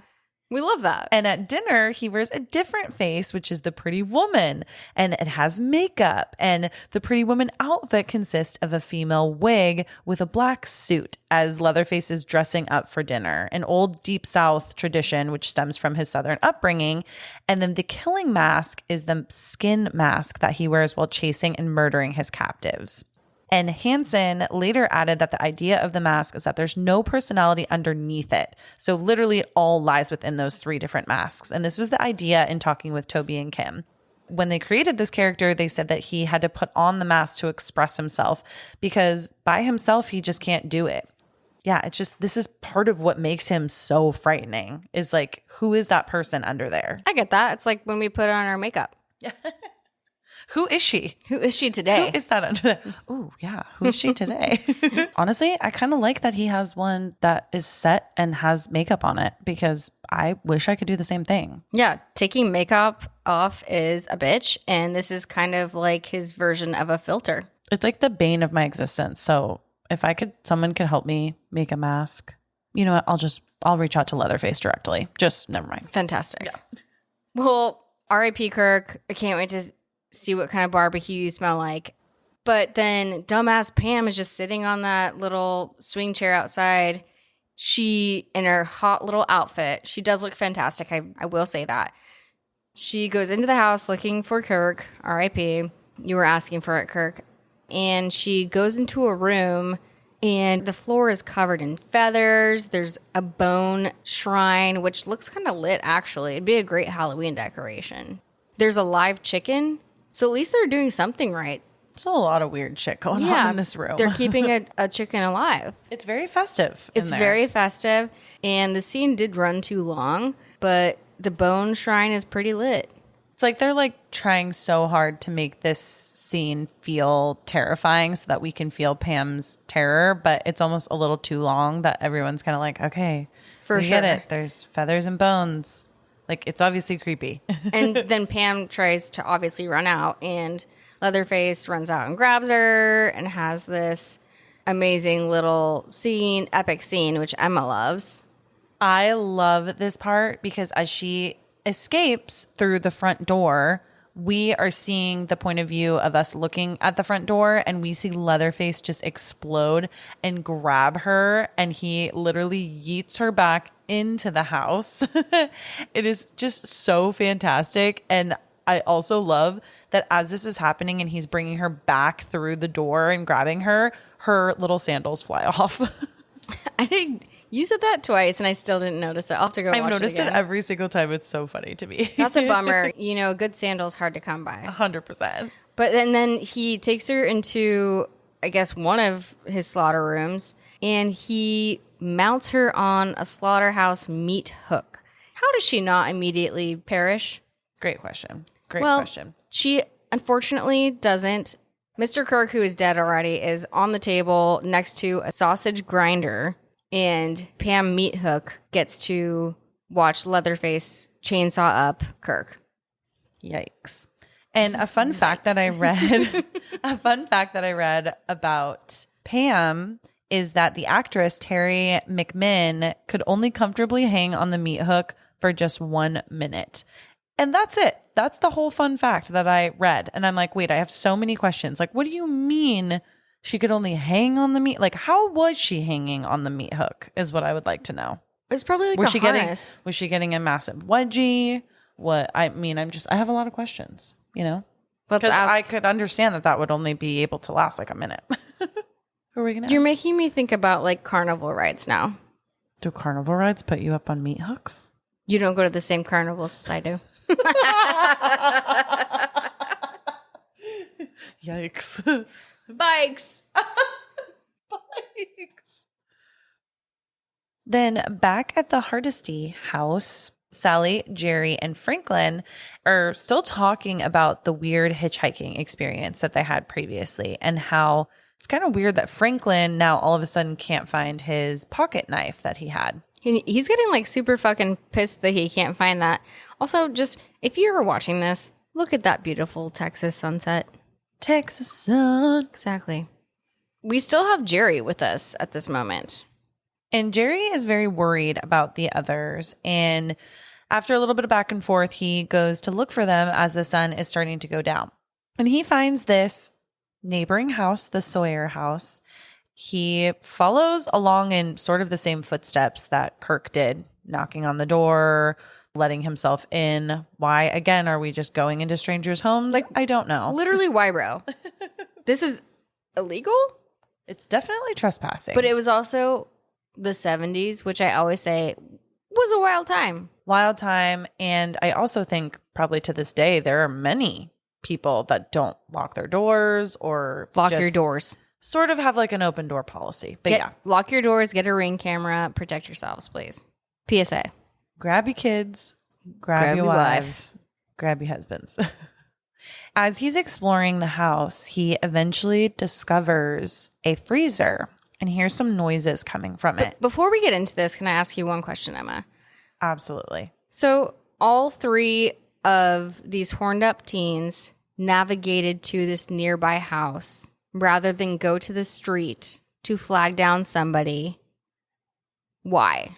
We love that. And at dinner, he wears a different face, which is the pretty woman. And it has makeup. And the pretty woman outfit consists of a female wig with a black suit as Leatherface is dressing up for dinner. An old Deep South tradition, which stems from his Southern upbringing. And then the killing mask is the skin mask that he wears while chasing and murdering his captives. And Hansen later added that the idea of the mask is that there's no personality underneath it. So literally it all lies within those 3 different masks. And this was the idea in talking with Toby and Kim. When they created this character, they said that he had to put on the mask to express himself because by himself, he just can't do it. Yeah, it's just, this is part of what makes him so frightening is like, who is that person under there? I get that. It's like when we put on our makeup. Who is she? Who is she today? Who is that under there? Oh, yeah. Who is she today? Honestly, I kind of like that he has one that is set and has makeup on it because I wish I could do the same thing. Yeah. Taking makeup off is a bitch. And this is kind of like his version of a filter. It's like the bane of my existence. So if someone could help me make a mask, you know what? I'll reach out to Leatherface directly. Just never mind. Fantastic. Yeah. Well, R.I.P. Kirk. I can't wait to see what kind of barbecue you smell like. But then dumbass Pam is just sitting on that little swing chair outside. She, in her hot little outfit, she does look fantastic. I will say that. She goes into the house looking for Kirk, R.I.P. You were asking for it, Kirk. And she goes into a room, and the floor is covered in feathers. There's a bone shrine, which looks kind of lit, actually. It'd be a great Halloween decoration. There's a live chicken, so at least they're doing something right. There's a lot of weird shit going on in this room. They're keeping a chicken alive. It's very festive. It's very festive, and the scene did run too long, but the bone shrine is pretty lit. It's like they're like trying so hard to make this scene feel terrifying so that we can feel Pam's terror, but it's almost a little too long that everyone's kind of like, okay, we get it. There's feathers and bones. Like, it's obviously creepy. And then Pam tries to obviously run out, and Leatherface runs out and grabs her and has this amazing little scene, epic scene, which Emma loves. I love this part because as she escapes through the front door, we are seeing the point of view of us looking at the front door, and we see Leatherface just explode and grab her, and he literally yeets her back into the house. It is just so fantastic. And I also love that as this is happening and he's bringing her back through the door and grabbing her, her little sandals fly off. You said that twice, and I still didn't notice it. I'll have to go watch it again. I've noticed it every single time. It's so funny to me. That's a bummer. You know, good sandals hard to come by. 100%. But then he takes her into, I guess, one of his slaughter rooms, and he mounts her on a slaughterhouse meat hook. How does she not immediately perish? Great question. Great question. She unfortunately doesn't. Mr. Kirk, who is dead already, is on the table next to a sausage grinder, and Pam Meathook gets to watch Leatherface chainsaw up Kirk. Yikes. And a fun fact that I read about Pam is that the actress Terry McMinn could only comfortably hang on the meat hook for just 1 minute. And that's it. That's the whole fun fact that I read. And I'm like, wait, I have so many questions. Like, what do you mean she could only hang on the meat? Like, how was she hanging on the meat hook is what I would like to know. It was probably like was a harness. Was she getting a massive wedgie? What? I mean, I have a lot of questions, you know? Because I could understand that would only be able to last like a minute. Who are we going to ask? You're making me think about like carnival rides now. Do carnival rides put you up on meat hooks? You don't go to the same carnivals as I do. Yikes. Bikes. Bikes. Then back at the Hardesty house, Sally, Jerry, and Franklin are still talking about the weird hitchhiking experience that they had previously and how it's kind of weird that Franklin now all of a sudden can't find his pocket knife that he had. He's getting like super fucking pissed that he can't find that. Also, just if you're watching this, look at that beautiful Texas sunset. Texas sun. Exactly. We still have Jerry with us at this moment. And Jerry is very worried about the others. And after a little bit of back and forth, he goes to look for them as the sun is starting to go down. And he finds this neighboring house, the Sawyer house. He follows along in sort of the same footsteps that Kirk did, knocking on the door, letting himself in. Why, again, are we just going into strangers' homes? Like, I don't know. Literally, why, bro? This is illegal? It's definitely trespassing. But it was also the 70s, which I always say was a wild time. Wild time. And I also think probably to this day, there are many people that don't lock their doors or lock your doors. Sort of have like an open door policy. But lock your doors, get a Ring camera, protect yourselves, please. PSA. Grab your kids, grab your wives, grab your husbands. As he's exploring the house, he eventually discovers a freezer and hears some noises coming from it. Before we get into this, can I ask you one question, Emma? Absolutely. So all three of these horned up teens navigated to this nearby house rather than go to the street to flag down somebody. Why?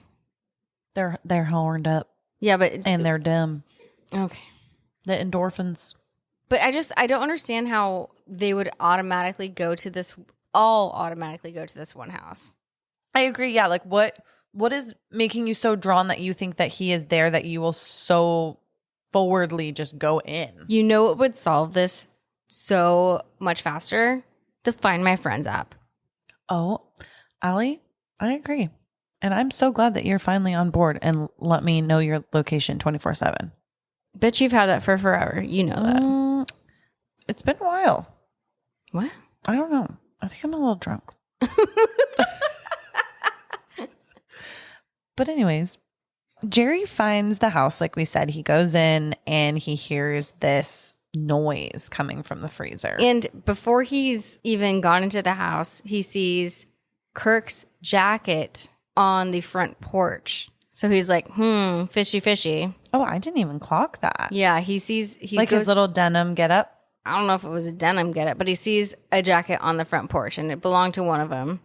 They're horned up. Yeah, but and they're dumb. Okay. The endorphins. But I don't understand how they would automatically go to this one house. I agree. Yeah, like what What is making you so drawn that you think that he is there, that you will so forwardly just go in? You know what would solve this so much faster? The Find My Friends app. Oh, Allie, I agree. And I'm so glad that you're finally on board and let me know your location 24/7. Bitch, you've had that for forever. You know that. It's been a while. What? I don't know. I think I'm a little drunk. But anyways, Jerry finds the house, like we said. He goes in and he hears this noise coming from the freezer. And before he's even gone into the house, he sees Kirk's jacket on the front porch. So he's like, fishy, fishy. Oh, I didn't even clock that. Yeah, he sees... his little denim getup? I don't know if it was a denim getup, but he sees a jacket on the front porch, and it belonged to one of them.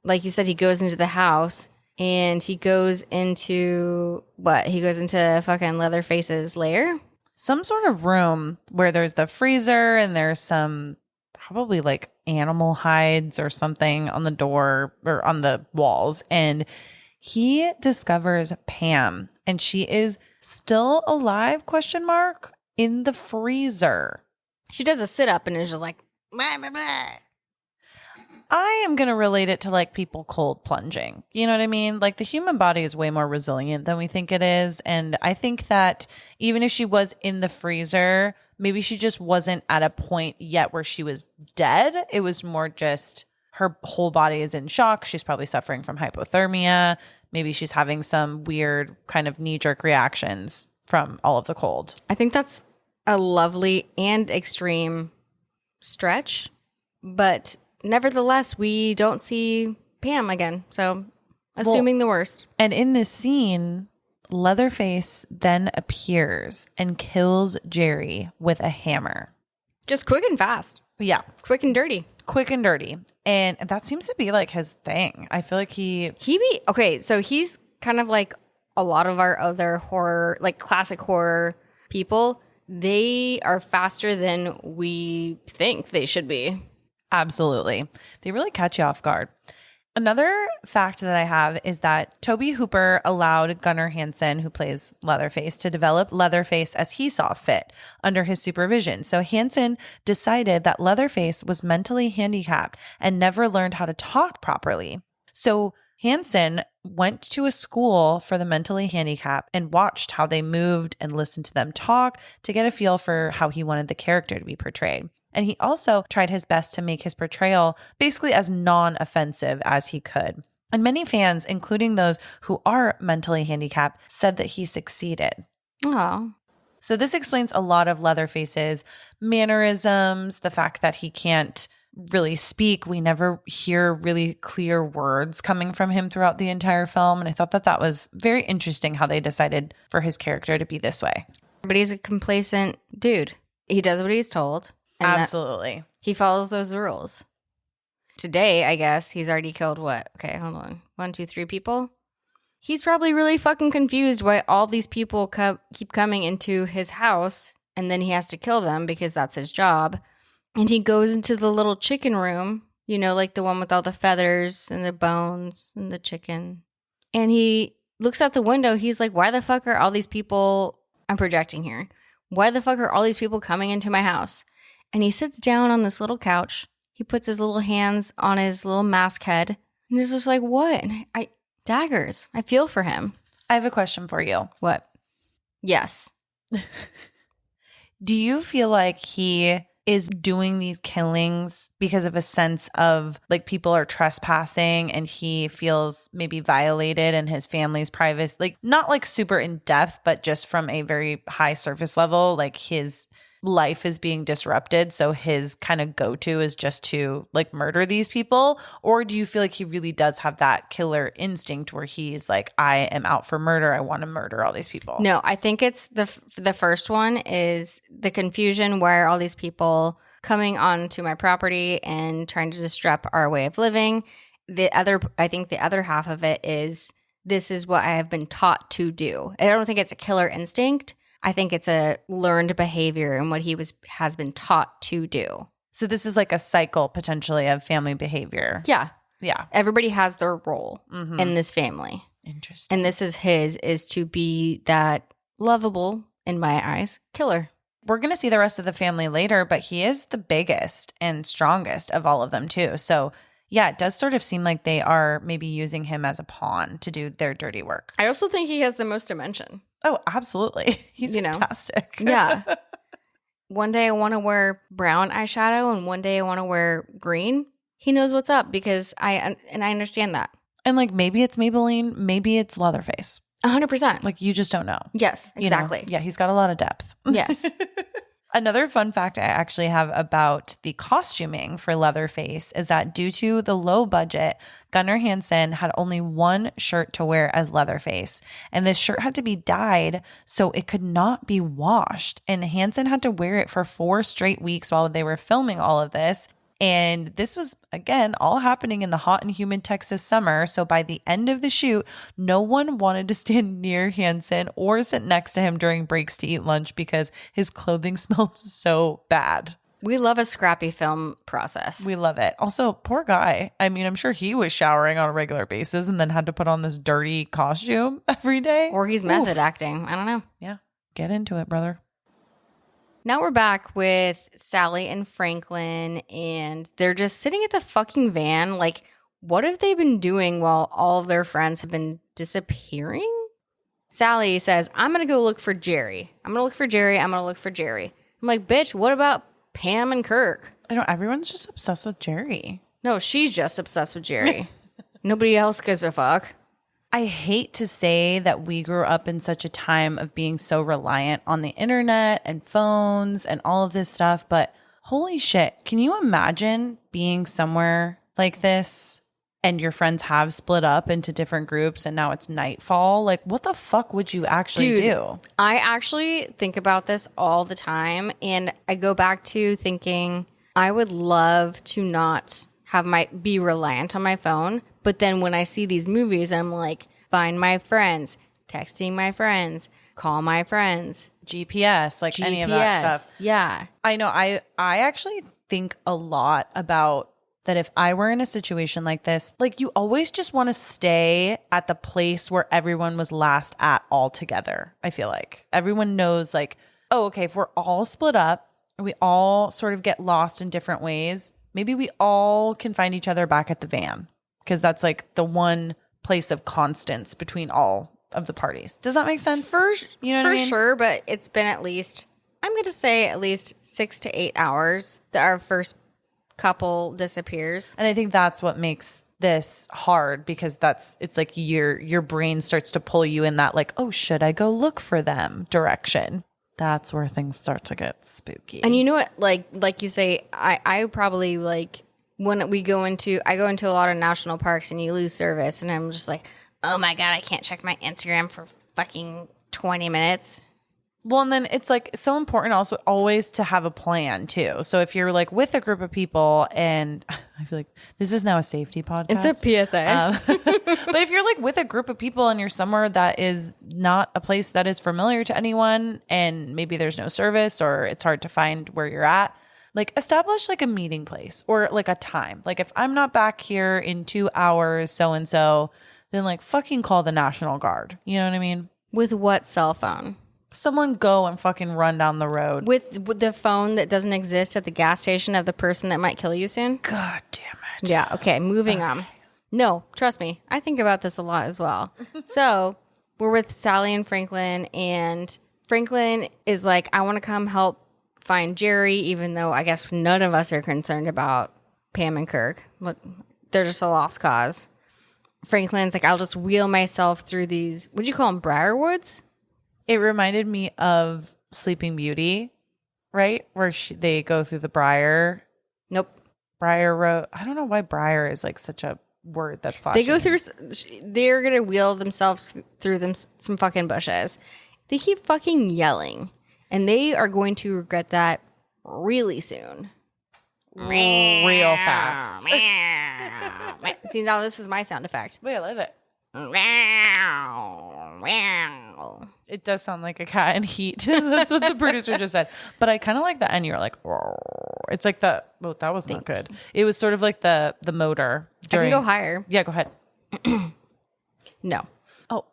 Like you said, he goes into the house, and he goes into... What? He goes into fucking Leatherface's lair? Some sort of room where there's the freezer, and there's some probably like animal hides or something on the door or on the walls. And he discovers Pam, and she is still alive, ? In the freezer. She does a sit-up and is just like, blah, blah, blah. I am going to relate it to like people cold plunging. You know what I mean? Like the human body is way more resilient than we think it is. And I think that even if she was in the freezer, maybe she just wasn't at a point yet where she was dead. It was more just her whole body is in shock. She's probably suffering from hypothermia. Maybe she's having some weird kind of knee-jerk reactions from all of the cold. I think that's a lovely and extreme stretch, but nevertheless, we don't see Pam again. So, assuming the worst. And in this scene, Leatherface then appears and kills Jerry with a hammer. Just quick and fast. Yeah. Quick and dirty. Quick and dirty. And that seems to be like his thing. I feel like okay, so he's kind of like a lot of our other horror, like classic horror people. They are faster than we think they should be. Absolutely. They really catch you off guard. Another fact that I have is that Toby Hooper allowed Gunnar Hansen, who plays Leatherface, to develop Leatherface as he saw fit under his supervision. So Hansen decided that Leatherface was mentally handicapped and never learned how to talk properly. So Hansen went to a school for the mentally handicapped and watched how they moved and listened to them talk to get a feel for how he wanted the character to be portrayed. And he also tried his best to make his portrayal basically as non-offensive as he could. And many fans, including those who are mentally handicapped, said that he succeeded. Oh. So this explains a lot of Leatherface's mannerisms, the fact that he can't really speak. We never hear really clear words coming from him throughout the entire film. And I thought that that was very interesting how they decided for his character to be this way. But he's a complacent dude. He does what he's told. Absolutely. He follows those rules. Today, I guess, he's already killed what? Okay, hold on. 1, 2, 3 people? He's probably really fucking confused why all these people keep coming into his house, and then he has to kill them because that's his job. And he goes into the little chicken room, you know, like the one with all the feathers and the bones and the chicken. And he looks out the window. He's like, why the fuck are all these people... I'm projecting here. Why the fuck are all these people coming into my house? And he sits down on this little couch. He puts his little hands on his little mask head. And he's just like, what? Daggers. I feel for him. I have a question for you. What? Yes. Do you feel like he is doing these killings because of a sense of like people are trespassing and he feels maybe violated and his family's privacy, like not like super in depth, but just from a very high surface level, like his life is being disrupted, so his kind of go-to is just to like murder these people? Or do you feel like he really does have that killer instinct where he's like, I am out for murder, I want to murder all these people? No, I think it's the first one is the confusion where all these people coming onto my property and trying to disrupt our way of living. I think the other half of it is this is what I have been taught to do. I don't think it's a killer instinct. I think it's a learned behavior and what he has been taught to do. So this is like a cycle potentially of family behavior. Yeah. Yeah. Everybody has their role in this family. Interesting. And this is his, is to be that lovable, in my eyes, killer. We're going to see the rest of the family later, but he is the biggest and strongest of all of them too. So yeah, it does sort of seem like they are maybe using him as a pawn to do their dirty work. I also think he has the most dimension. Oh, absolutely. He's fantastic. Yeah. One day I want to wear brown eyeshadow and one day I want to wear green. He knows what's up because I understand that. And like maybe it's Maybelline, maybe it's Leatherface. 100%. Like you just don't know. Yes, exactly. You know? Yeah, he's got a lot of depth. Yes. Another fun fact I actually have about the costuming for Leatherface is that due to the low budget, Gunnar Hansen had only one shirt to wear as Leatherface. And this shirt had to be dyed so it could not be washed. And Hansen had to wear it for 4 straight weeks while they were filming all of this. And this was, again, all happening in the hot and humid Texas summer. So by the end of the shoot, no one wanted to stand near Hansen or sit next to him during breaks to eat lunch because his clothing smelled so bad. We love a scrappy film process. We love it. Also, poor guy. I mean, I'm sure he was showering on a regular basis and then had to put on this dirty costume every day. Or he's method acting. I don't know. Yeah. Get into it, brother. Now we're back with Sally and Franklin, and they're just sitting at the fucking van. Like, what have they been doing while all of their friends have been disappearing? Sally says, I'm going to go look for Jerry. I'm going to look for Jerry. I'm going to look for Jerry. I'm like, bitch, what about Pam and Kirk? I know, everyone's just obsessed with Jerry. No, she's just obsessed with Jerry. Nobody else gives a fuck. I hate to say that we grew up in such a time of being so reliant on the internet and phones and all of this stuff, but holy shit, can you imagine being somewhere like this and your friends have split up into different groups and now it's nightfall? Like, what the fuck would you actually do? I actually think about this all the time, and I go back to thinking I would love to not be reliant on my phone. But then when I see these movies, I'm like, find my friends, texting my friends, call my friends. GPS, like any of that stuff. Yeah. I know. I actually think a lot about that if I were in a situation like this, like you always just want to stay at the place where everyone was last at all together. I feel like everyone knows like, oh, okay, if we're all split up and we all sort of get lost in different ways, maybe we all can find each other back at the van. Because that's like the one place of constance between all of the parties. Does that make sense? For sure, but it's been at least 6 to 8 hours that our first couple disappears. And I think that's what makes this hard because it's like your brain starts to pull you in that like, oh, should I go look for them direction? That's where things start to get spooky. And you know what? Like you say, I probably like... When I go into a lot of national parks and you lose service and I'm just like, oh my God, I can't check my Instagram for fucking 20 minutes. Well, and then it's like so important also always to have a plan too. So if you're like with a group of people, and I feel like this is now a safety podcast. It's a PSA. But if you're like with a group of people and you're somewhere that is not a place that is familiar to anyone and maybe there's no service or it's hard to find where you're at, like establish like a meeting place or like a time. Like if I'm not back here in 2 hours, so-and-so, then like fucking call the National Guard. You know what I mean? With what cell phone? Someone go and fucking run down the road. With the phone that doesn't exist at the gas station of the person that might kill you soon? God damn it. Yeah, okay, moving on. No, trust me. I think about this a lot as well. So we're with Sally and Franklin is like, I want to come help find Jerry, even though I guess none of us are concerned about Pam and Kirk. But they're just a lost cause. Franklin's like, I'll just wheel myself through these, what'd you call them, Briarwoods? It reminded me of Sleeping Beauty, right? Where they go through the Briar. Nope. Briar Road. I don't know why Briar is like such a word that's flashing. They're going to wheel themselves through some fucking bushes. They keep fucking yelling. And they are going to regret that really soon. Real fast. See, now this is my sound effect. Wait, I love it. It does sound like a cat in heat. That's what the producer just said. But I kind of like the end. You're like, "Roar." It's like the, well, that was not good. It was sort of like the motor. I can go higher. Yeah, go ahead. No. Oh.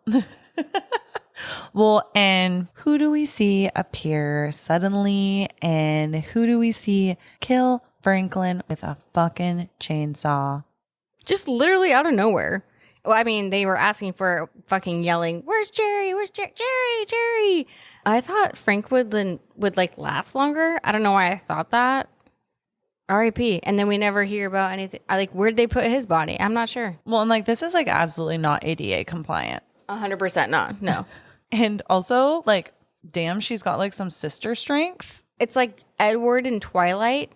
Well, and who do we see appear suddenly? And who do we see kill Franklin with a fucking chainsaw? Just literally out of nowhere. Well, I mean, they were asking for fucking yelling, "Where's Jerry? Where's Jerry? Jerry!" I thought Frank would like last longer. I don't know why I thought that. R.I.P. And then we never hear about anything. Where'd they put his body? I'm not sure. Well, and like this is like absolutely not ADA compliant. 100% not. No. And also, like, damn, she's got like some sister strength. It's like Edward in Twilight.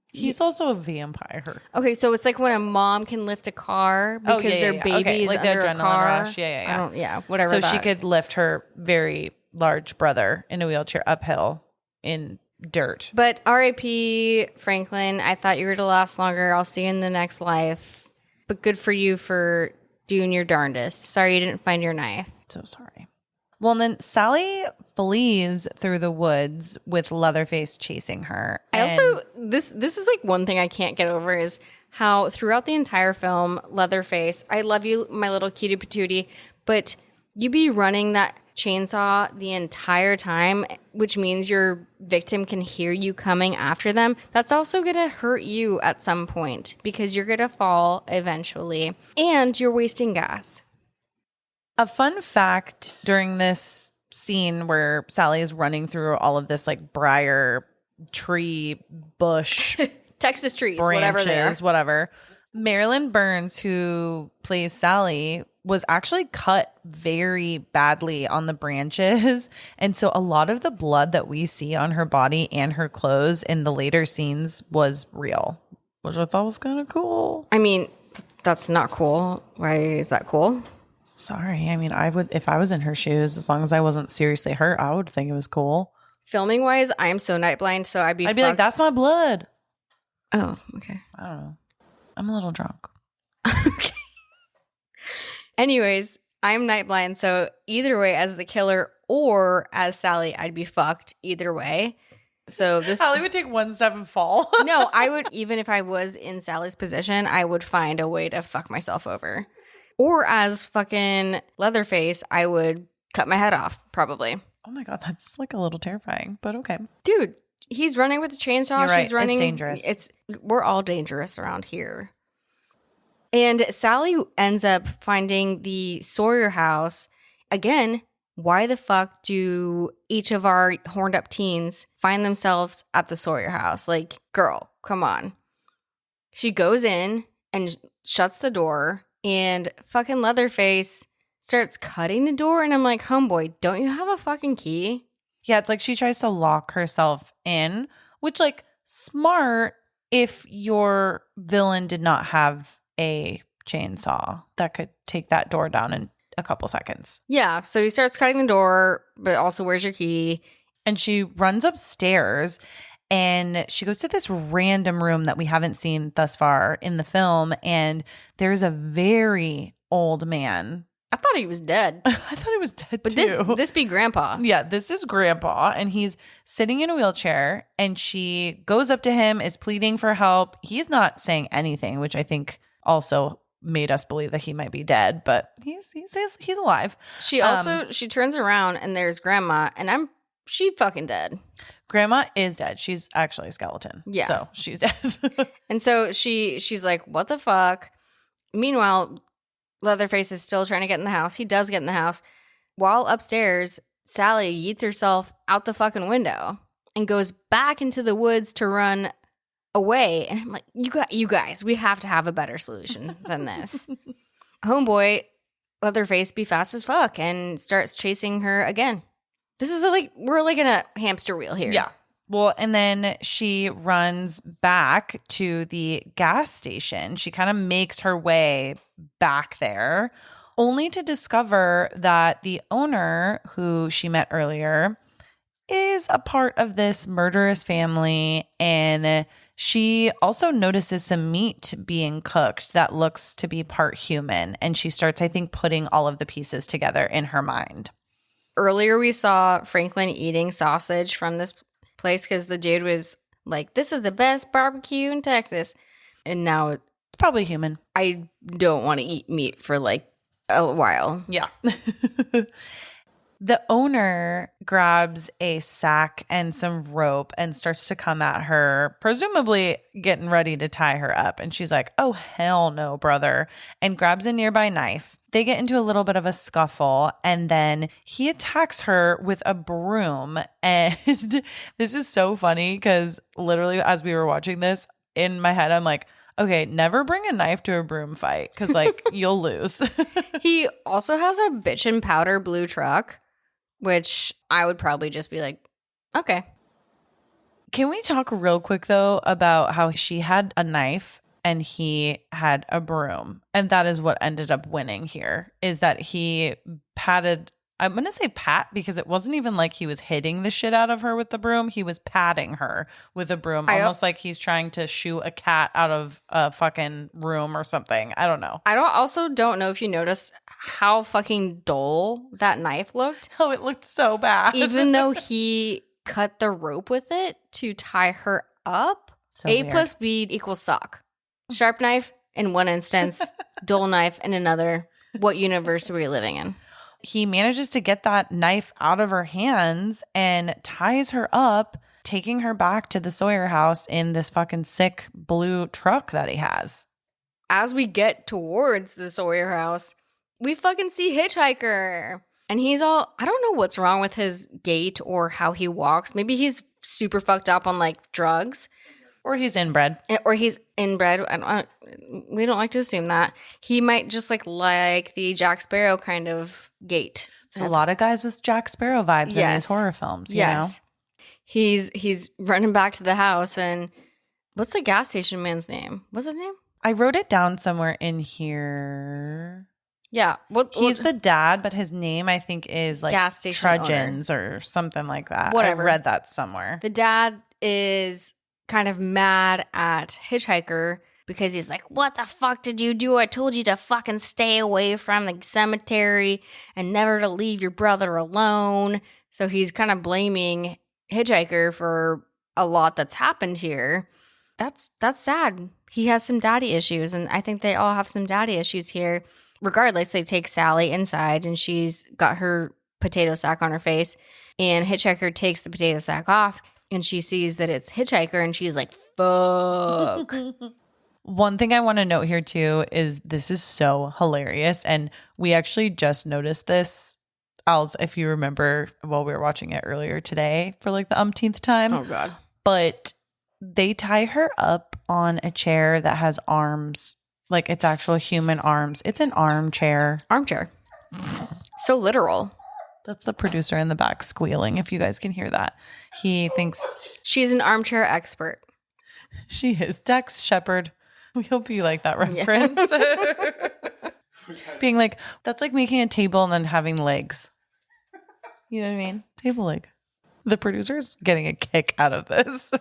He's also a vampire. Okay, so it's like when a mom can lift a car because their baby okay. is like under the a adrenaline car. rush. Yeah. I don't, yeah, whatever. So that. she could lift her very large brother in a wheelchair uphill in dirt. But R.I.P. Franklin, I thought you were to last longer. I'll see you in the next life. But good for you for doing your darndest. Sorry you didn't find your knife. So sorry. Well, and then Sally flees through the woods with Leatherface chasing her. I also, this is like one thing I can't get over is how throughout the entire film, Leatherface, I love you, my little cutie patootie, but you be running that chainsaw the entire time, which means your victim can hear you coming after them. That's also going to hurt you at some point because you're going to fall eventually and you're wasting gas. A fun fact during this scene where Sally is running through all of this like briar tree bush Texas trees, branches, whatever. Marilyn Burns, who plays Sally, was actually cut very badly on the branches. And so a lot of the blood that we see on her body and her clothes in the later scenes was real, which I thought was kind of cool. I mean, that's not cool. Why is that cool? Sorry. I mean, I would, if I was in her shoes, as long as I wasn't seriously hurt, I would think it was cool. Filming wise, I am so night blind, so I'd be like, that's my blood. Oh, okay. I don't know. I'm a little drunk. Okay. Anyways, I'm night blind, so either way, as the killer or as Sally, I'd be fucked either way. So this Sally would take one step and fall. No, I would, even if I was in Sally's position, I would find a way to fuck myself over. Or as fucking Leatherface, I would cut my head off, probably. Oh my God, that's like a little terrifying, but okay. Dude, he's running with a chainsaw. You're right. She's running. It's dangerous. We're all dangerous around here. And Sally ends up finding the Sawyer house. Again, why the fuck do each of our horned up teens find themselves at the Sawyer house? Like, girl, come on. She goes in and shuts the door, and fucking Leatherface starts cutting the door. And I'm like, homeboy, don't you have a fucking key? Yeah, it's like she tries to lock herself in, which, like, smart if your villain did not have a chainsaw that could take that door down in a couple seconds. Yeah, so he starts cutting the door, but also, where's your key? And she runs upstairs and she goes to this random room that we haven't seen thus far in the film. And there's a very old man. I thought he was dead. I thought he was dead but too. But this be Grandpa. Yeah, this is Grandpa. And he's sitting in a wheelchair and she goes up to him, is pleading for help. He's not saying anything, which I think also made us believe that he might be dead, but he's alive. She also she turns around and there's Grandma, and she fucking dead. Grandma is dead. She's actually a skeleton. Yeah. So she's dead. And so she's like, what the fuck? Meanwhile, Leatherface is still trying to get in the house. He does get in the house. While upstairs, Sally yeets herself out the fucking window and goes back into the woods to run away. And I'm like, you guys, we have to have a better solution than this. Homeboy, Leatherface, be fast as fuck and starts chasing her again. This is we're like in a hamster wheel here. Yeah. Well, and then she runs back to the gas station. She kind of makes her way back there, only to discover that the owner, who she met earlier, is a part of this murderous family. And she also notices some meat being cooked that looks to be part human. And she starts, I think, putting all of the pieces together in her mind. Earlier, we saw Franklin eating sausage from this place because the dude was like, this is the best barbecue in Texas. And now It's probably human. I don't want to eat meat for like a while. Yeah. The owner grabs a sack and some rope and starts to come at her, presumably getting ready to tie her up. And she's like, oh, hell no, brother, and grabs a nearby knife. They get into a little bit of a scuffle, and then he attacks her with a broom. And this is so funny because literally as we were watching this, in my head, I'm like, okay, never bring a knife to a broom fight because, like, you'll lose. He also has a bitchin' powder blue truck, which I would probably just be like, okay. Can we talk real quick, though, about how she had a knife and he had a broom? And that is what ended up winning here, is that he patted, I'm going to say pat because it wasn't even like he was hitting the shit out of her with the broom. He was patting her with a broom, almost like he's trying to shoo a cat out of a fucking room or something. I don't know. I also don't know if you noticed how fucking dull that knife looked. Oh, it looked so bad. Even though he cut the rope with it to tie her up. So A weird. plus B equals sock. Sharp knife in one instance, dull knife in another. What universe are we living in? He manages to get that knife out of her hands and ties her up, taking her back to the Sawyer house in this fucking sick blue truck that he has. As we get towards the Sawyer house, we fucking see Hitchhiker. And he's all, I don't know what's wrong with his gait or how he walks. Maybe he's super fucked up on like drugs. Or he's inbred. Or he's inbred. We don't like to assume that. He might just like the Jack Sparrow kind of gait. There's a lot of guys with Jack Sparrow vibes in these horror films, you know? He's running back to the house, and what's the gas station man's name? What's his name? I wrote it down somewhere in here. Yeah. He's the dad, but his name I think is like gas station Trudgeons or something like that. Whatever. I read that somewhere. The dad is kind of mad at Hitchhiker because he's like, what the fuck did you do? I told you to fucking stay away from the cemetery and never to leave your brother alone. So he's kind of blaming Hitchhiker for a lot that's happened here. That's sad. He has some daddy issues, and I think they all have some daddy issues here. Regardless, they take Sally inside, and she's got her potato sack on her face, and Hitchhiker takes the potato sack off, and she sees that it's Hitchhiker, and she's like, fuck. One thing I want to note here too is this is so hilarious, and we actually just noticed this, Als, if you remember, while we were watching it earlier today for like the umpteenth time. Oh, God. But they tie her up on a chair that has arms, like it's actual human arms. It's an armchair. Armchair. So literal. That's the producer in the back squealing, if you guys can hear that. He thinks She's an armchair expert. she is. Dex Shepard. We hope you like that reference. Being like, that's like making a table and then having legs. You know what I mean? Table leg. The producer's getting a kick out of this.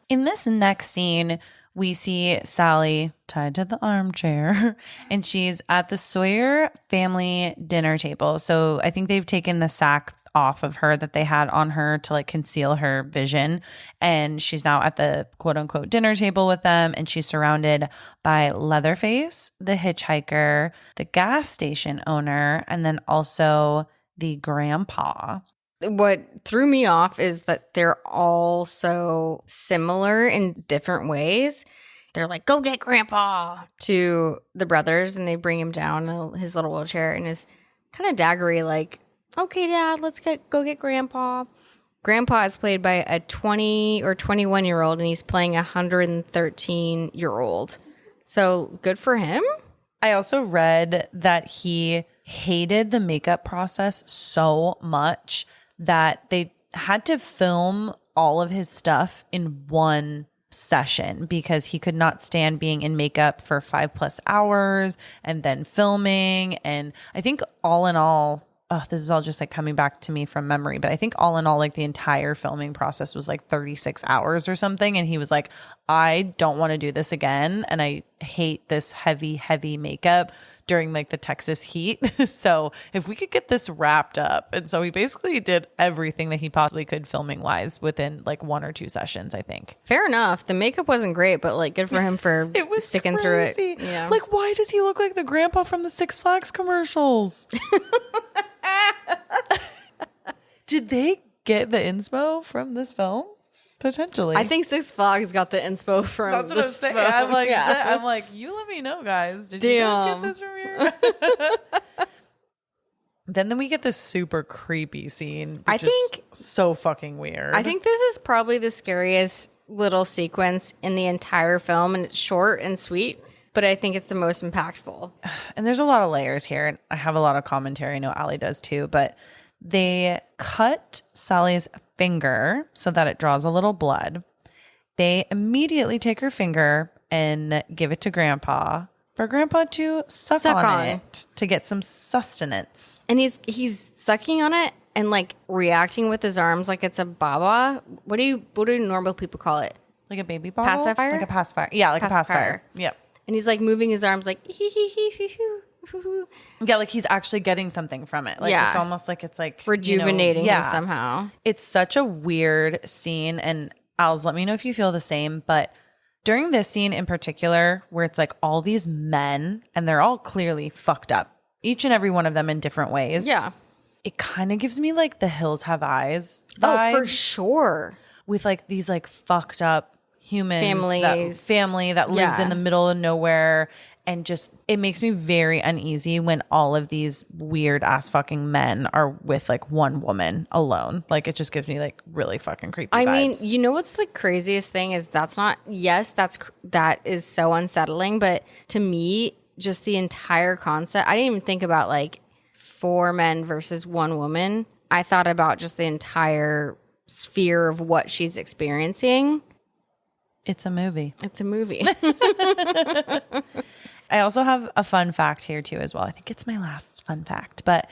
In this next scene, we see Sally tied to the armchair, and she's at the Sawyer family dinner table. So I think they've taken the sack off of her that they had on her to like conceal her vision. And she's now at the quote unquote dinner table with them. And she's surrounded by Leatherface, the hitchhiker, the gas station owner, and then also the grandpa. What threw me off is that they're all so similar in different ways. They're like, go get grandpa to the brothers, and they bring him down in his little wheelchair and is kind of daggery like, okay, Dad, let's go get grandpa. Grandpa is played by a 20 or 21-year-old, and he's playing a 113-year-old. So good for him. I also read that he hated the makeup process so much that they had to film all of his stuff in one session because he could not stand being in makeup for 5+ hours and then filming. And I think all in all, this is all just like coming back to me from memory, but I think all in all, like the entire filming process was like 36 hours or something. And he was like, I don't want to do this again. And I hate this heavy makeup during like the Texas heat. So if we could get this wrapped up. And so he basically did everything that he possibly could filming wise within like 1 or 2 sessions, I think. Fair enough. The makeup wasn't great, but like good for him for It was sticking crazy. through it. Yeah. Like, why does he look like the grandpa from the Six Flags commercials? Did they get the inspo from this film? Potentially. I think Six Flags got the inspo from That's what I'm this saying. film. I'm like, you let me know, guys. Did you guys get this from here? Then we get this super creepy scene. I think so fucking weird. I think this is probably the scariest little sequence in the entire film, and it's short and sweet, but I think it's the most impactful. And there's a lot of layers here, and I have a lot of commentary. I know Allie does too, but they cut Sally's finger so that it draws a little blood. They immediately take her finger and give it to Grandpa for Grandpa to suck on it to get some sustenance. And he's sucking on it and like reacting with his arms like it's a baba. What do normal people call it? Like a baby bottle? Pacifier? Like a pacifier. Yeah, like a pacifier. Yep. And he's like moving his arms like hee hee hee hee hee. Yeah, like he's actually getting something from it. Like it's almost like it's like rejuvenating him somehow. It's such a weird scene, and Als, let me know if you feel the same. But during this scene in particular, where it's like all these men and they're all clearly fucked up, each and every one of them in different ways. Yeah. It kind of gives me like The Hills Have Eyes vibes. Oh, for sure. With like these like fucked up humans, family that lives in the middle of nowhere. And just, it makes me very uneasy when all of these weird ass fucking men are with like one woman alone. Like it just gives me like really fucking creepy vibes. I mean, you know what's the craziest thing is that is so unsettling. But to me, just the entire concept, I didn't even think about like 4 men versus 1 woman. I thought about just the entire sphere of what she's experiencing. It's a movie. It's a movie. I also have a fun fact here too as well. I think it's my last fun fact. But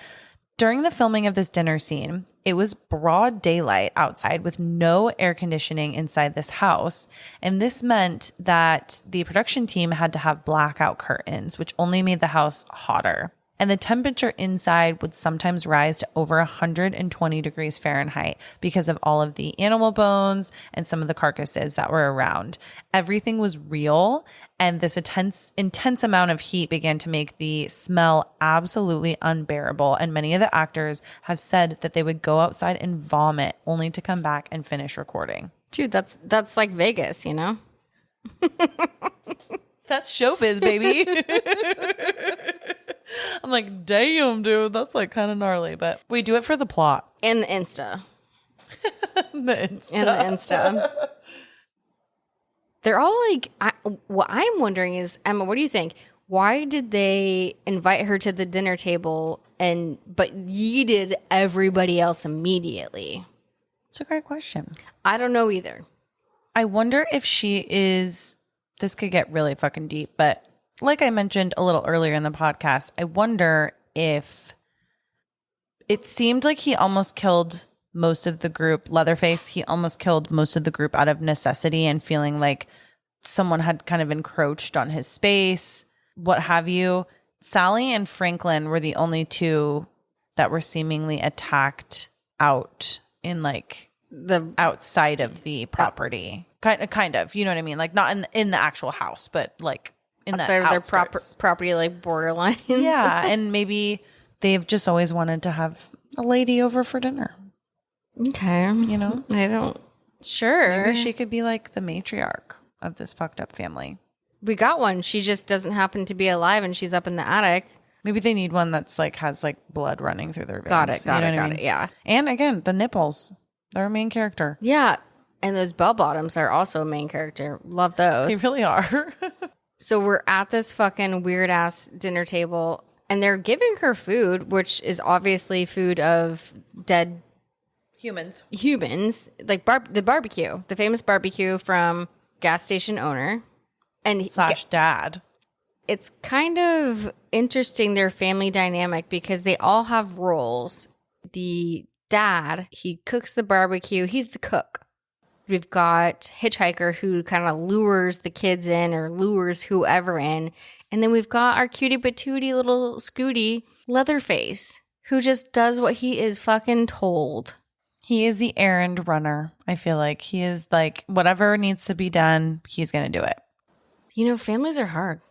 during the filming of this dinner scene, it was broad daylight outside with no air conditioning inside this house. And this meant that the production team had to have blackout curtains, which only made the house hotter. And the temperature inside would sometimes rise to over 120 degrees Fahrenheit because of all of the animal bones and some of the carcasses that were around. Everything was real, and this intense amount of heat began to make the smell absolutely unbearable. And many of the actors have said that they would go outside and vomit only to come back and finish recording. Dude, that's like Vegas, you know? That's showbiz, baby. I'm like, damn, dude, that's like kind of gnarly, but we do it for the plot. And the Insta. And the Insta. They're all like, what I'm wondering is, Emma, what do you think? Why did they invite her to the dinner table but yeeted everybody else immediately? It's a great question. I don't know either. I wonder if this could get really fucking deep, but like I mentioned a little earlier in the podcast, I wonder if it seemed like he almost killed most of the group. Leatherface, he almost killed most of the group out of necessity and feeling like someone had kind of encroached on his space, what have you. Sally and Franklin were the only 2 that were seemingly attacked out in like the outside of the property. Kind of, you know what I mean? Like not in the actual house, but like in the outside of their property, like borderline. Yeah, and maybe they've just always wanted to have a lady over for dinner. Okay. You know? Sure. Maybe she could be like the matriarch of this fucked up family. We got one. She just doesn't happen to be alive and she's up in the attic. Maybe they need one that's like has like blood running through their veins. Got it. Yeah. And again, the nipples. They're a main character. Yeah. And those bell bottoms are also a main character. Love those. They really are. So we're at this fucking weird ass dinner table and they're giving her food, which is obviously food of dead humans. Like the barbecue, the famous barbecue from gas station owner. And /dad. it's kind of interesting, their family dynamic, because they all have roles. The dad, he cooks the barbecue. He's the cook. We've got Hitchhiker, who kind of lures the kids in or lures whoever in. And then we've got our cutie patootie little Scooty, Leatherface, who just does what he is fucking told. He is the errand runner. I feel like he is like, whatever needs to be done, he's going to do it. You know, families are hard.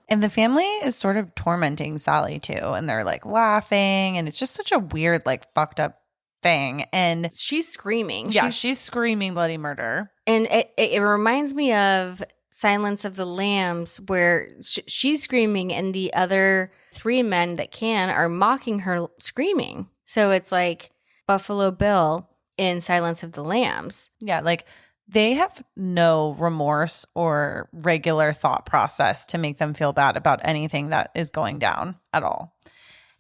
And the family is sort of tormenting Sally too. And they're like laughing. And it's just such a weird, like fucked up thing. And she's screaming. Yeah, she's screaming bloody murder. And it reminds me of Silence of the Lambs, where she's screaming and the other three men that are mocking her screaming. So it's like Buffalo Bill in Silence of the Lambs. Yeah, like they have no remorse or regular thought process to make them feel bad about anything that is going down at all.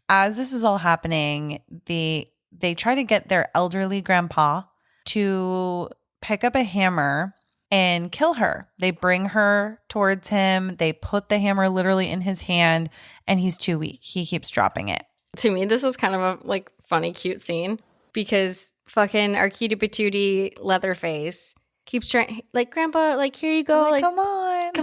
As this is all happening, they try to get their elderly grandpa to pick up a hammer and kill her. They bring her towards him. They put the hammer literally in his hand, and he's too weak. He keeps dropping it. To me, this is kind of a like funny, cute scene, because fucking our cutie patootie Leatherface keeps trying, like, Grandpa, like, here you go. Like, come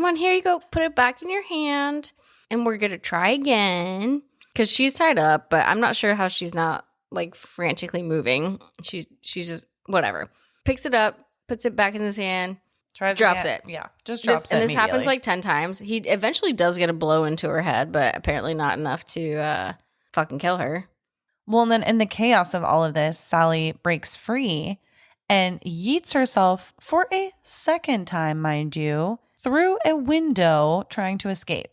on, here you go. Put it back in your hand, and we're going to try again. Because she's tied up, but I'm not sure how she's not, like, frantically moving. She's just, whatever. Picks it up, puts it back in his hand, drops it. Yeah, just drops it. And this happens like 10 times. He eventually does get a blow into her head, but apparently not enough to fucking kill her. Well, and then in the chaos of all of this, Sally breaks free and yeets herself for a second time, mind you, through a window trying to escape.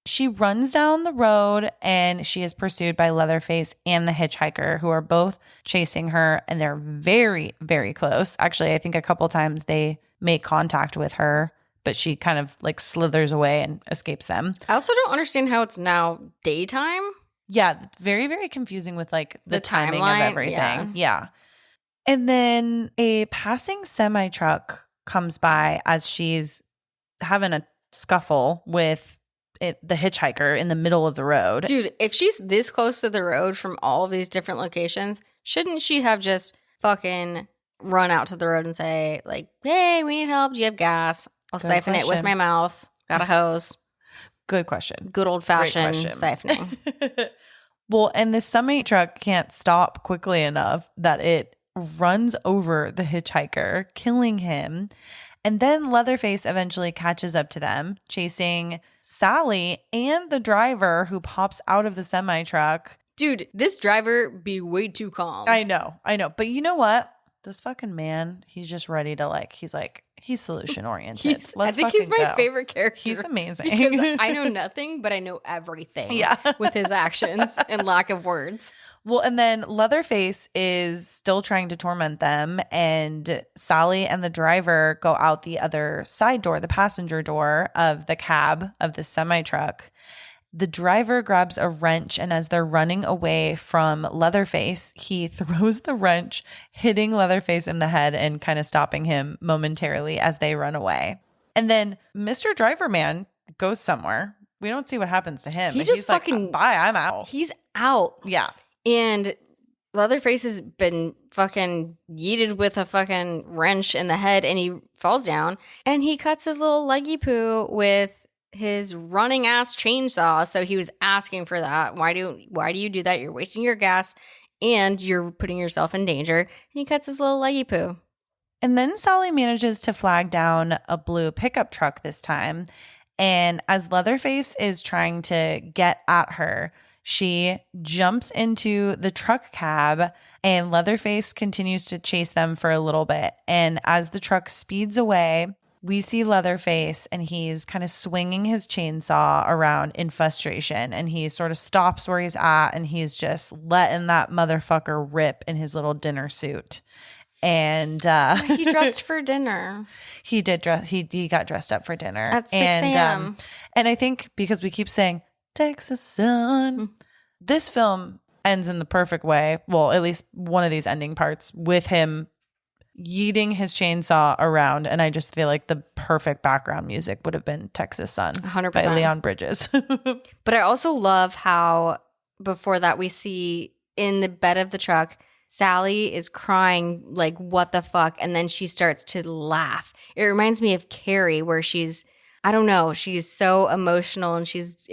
She runs down the road and she is pursued by Leatherface and the hitchhiker, who are both chasing her, and they're very, very close. Actually, I think a couple times they make contact with her, but she kind of like slithers away and escapes them. I also don't understand how it's now daytime. Yeah, very, very confusing with like the timing of everything. Yeah. And then a passing semi-truck comes by as she's having a scuffle with the hitchhiker in the middle of the road. Dude, if she's this close to the road from all of these different locations, shouldn't she have just fucking run out to the road and say, like, hey, we need help. Do you have gas? I'll siphon it with my mouth. Got a hose. Good question. Good old-fashioned siphoning. Well, and the semi-truck can't stop quickly enough that it runs over the hitchhiker, killing him. And then Leatherface eventually catches up to them, chasing Sally and the driver, who pops out of the semi-truck. Dude, this driver be way too calm. I know. But you know what? This fucking man, he's just ready to he's solution oriented. I think he's my favorite character. He's amazing. Because I know nothing, but I know everything with his actions and lack of words. Well, and then Leatherface is still trying to torment them, and Sally and the driver go out the other side door, the passenger door of the cab of the semi-truck. The driver grabs a wrench, and as they're running away from Leatherface, he throws the wrench, hitting Leatherface in the head and kind of stopping him momentarily as they run away. And then Mr. Driver Man goes somewhere. We don't see what happens to him. He's just fucking like, bye, I'm out. He's out. Yeah. And Leatherface has been fucking yeeted with a fucking wrench in the head, and he falls down, and he cuts his little leggy poo with his running ass chainsaw. So he was asking for that. Why do you do that? You're wasting your gas and you're putting yourself in danger. And he cuts his little leggy poo. And then Sally manages to flag down a blue pickup truck this time. And as Leatherface is trying to get at her, she jumps into the truck cab, and Leatherface continues to chase them for a little bit. And as the truck speeds away, we see Leatherface, and he's kind of swinging his chainsaw around in frustration, and he sort of stops where he's at, and he's just letting that motherfucker rip in his little dinner suit. And he dressed for dinner. He did dress. He got dressed up for dinner at 6 a.m. And I think because we keep saying Texas sun, this film ends in the perfect way. Well, at least one of these ending parts with him yeeting his chainsaw around. And I just feel like the perfect background music would have been Texas Sun 100%. by Leon Bridges. But I also love how before that we see in the bed of the truck, Sally is crying like, what the fuck? And then she starts to laugh. It reminds me of Carrie where she's, I don't know, she's so emotional and she's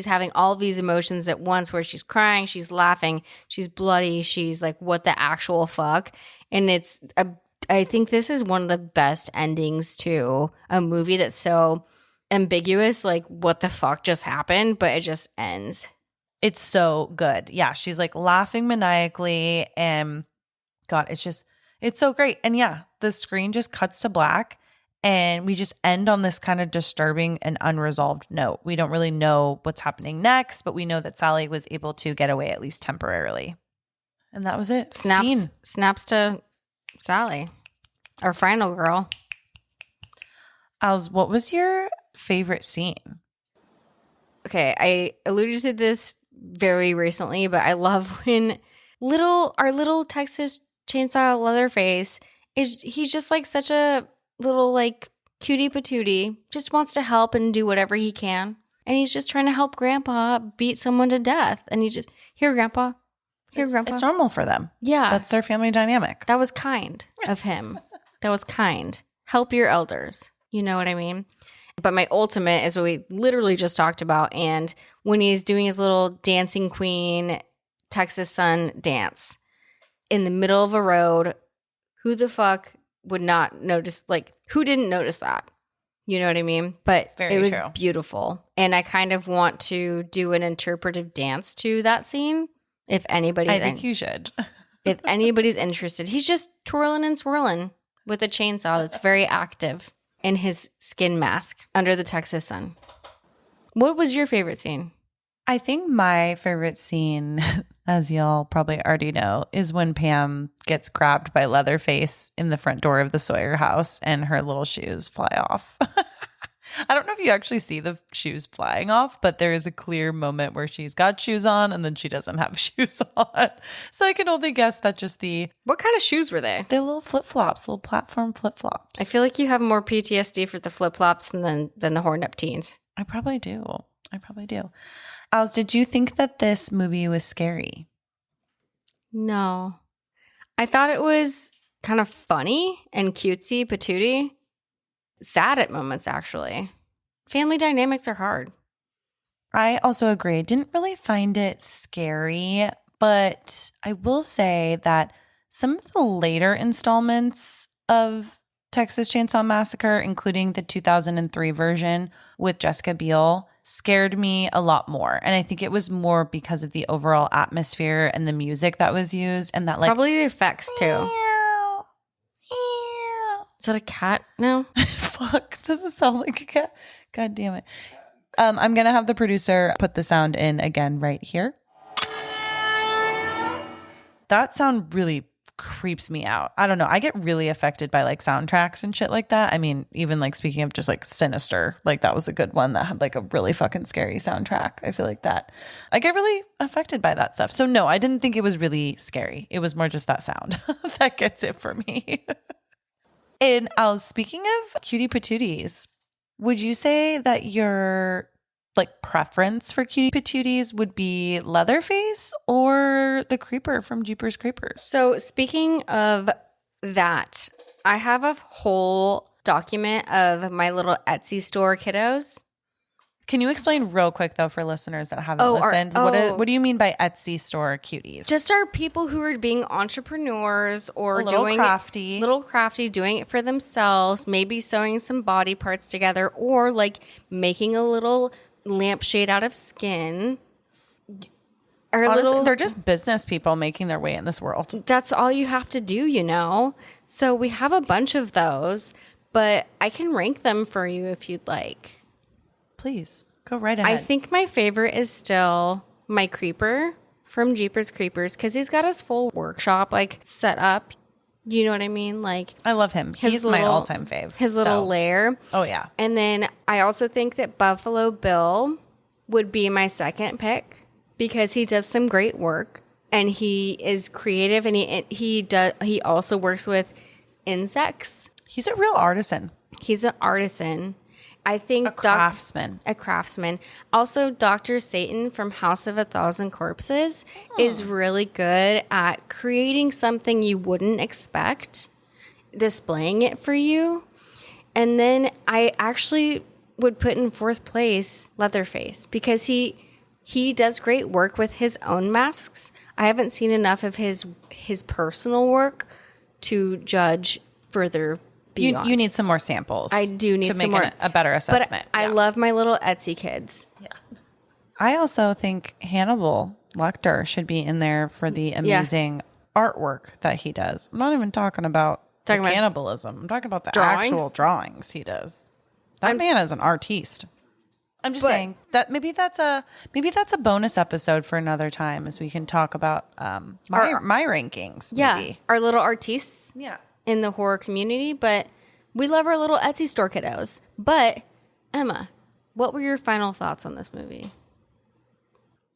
having all these emotions at once where she's crying, she's laughing, she's bloody, she's like, what the actual fuck? And I think this is one of the best endings to a movie that's so ambiguous, like what the fuck just happened, but it just ends. It's so good. Yeah, she's like laughing maniacally and God, it's so great. And yeah, the screen just cuts to black and we just end on this kind of disturbing and unresolved note. We don't really know what's happening next, but we know that Sally was able to get away at least temporarily. And that was it. Snaps to Sally, our final girl. Els, what was your favorite scene? Okay, I alluded to this very recently, but I love when our little Texas Chainsaw Leatherface he's just like such a little like cutie patootie, just wants to help and do whatever he can. And he's just trying to help Grandpa beat someone to death. And he just, here, Grandpa. Grandpa. It's normal for them. Yeah. That's their family dynamic. That was kind of him. That was kind. Help your elders. You know what I mean? But my ultimate is what we literally just talked about. And when he's doing his little dancing queen Texas Sun dance in the middle of a road, who the fuck would not notice? Like, who didn't notice that? You know what I mean? But it was true. Beautiful. And I kind of want to do an interpretive dance to that scene. If anybody's I think you should. If anybody's interested. He's just twirling and swirling with a chainsaw that's very active in his skin mask under the Texas sun. What was your favorite scene? I think my favorite scene, as y'all probably already know, is when Pam gets grabbed by Leatherface in the front door of the Sawyer house and her little shoes fly off. I don't know if you actually see the shoes flying off, but there is a clear moment where she's got shoes on and then she doesn't have shoes on. So I can only guess that just What kind of shoes were they? They're little flip-flops, little platform flip-flops. I feel like you have more PTSD for the flip-flops than the horned up teens. I probably do. Alice, did you think that this movie was scary? No. I thought it was kind of funny and cutesy patootie. Sad at moments, actually. Family dynamics are hard. I also agree. Didn't really find it scary, but I will say that some of the later installments of Texas Chainsaw Massacre, including the 2003 version with Jessica Biel, scared me a lot more. And I think it was more because of the overall atmosphere and the music that was used and that probably the effects too. Is that a cat? No. Fuck. Does it sound like a cat? God damn it. I'm going to have the producer put the sound in again right here. That sound really creeps me out. I don't know. I get really affected by like soundtracks and shit like that. I mean, even like speaking of just like Sinister, like that was a good one that had like a really fucking scary soundtrack. I feel like that. I get really affected by that stuff. So no, I didn't think it was really scary. It was more just that sound that gets it for me. And speaking of cutie patooties, would you say that your like preference for cutie patooties would be Leatherface or the Creeper from Jeepers Creepers? So speaking of that, I have a whole document of my little Etsy store kiddos. Can you explain real quick, though, for listeners that haven't listened? What do you mean by Etsy store cuties? Just our people who are being entrepreneurs or crafty. Little crafty, doing it for themselves, maybe sewing some body parts together or like making a little lampshade out of skin. Honestly, they're just business people making their way in this world. That's all you have to do, you know? So we have a bunch of those, but I can rank them for you if you'd like. Please, go right ahead. I think my favorite is still my Creeper from Jeepers Creepers because he's got his full workshop like set up. Do you know what I mean? Like I love him. He's my all-time fave. His little lair. Oh, yeah. And then I also think that Buffalo Bill would be my second pick because he does some great work. and he is creative, and he also works with insects. He's a real artisan. He's an artisan. I think A craftsman. A craftsman. Also, Dr. Satan from House of a Thousand Corpses is really good at creating something you wouldn't expect, displaying it for you. And then I actually would put in fourth place Leatherface, because he does great work with his own masks. I haven't seen enough of his personal work to judge further beyond. You need some more samples. I do need to some make more a better assessment. But I love my little Etsy kids. Yeah. I also think Hannibal Lecter should be in there for the amazing artwork that he does. I'm not even talking about cannibalism. I'm talking about the actual drawings he does. That man is an artiste. I'm just saying that maybe that's a bonus episode for another time, as we can talk about my rankings. Maybe. Our little artistes. Yeah. In the horror community, but we love our little Etsy store kiddos. But Emma, what were your final thoughts on this movie?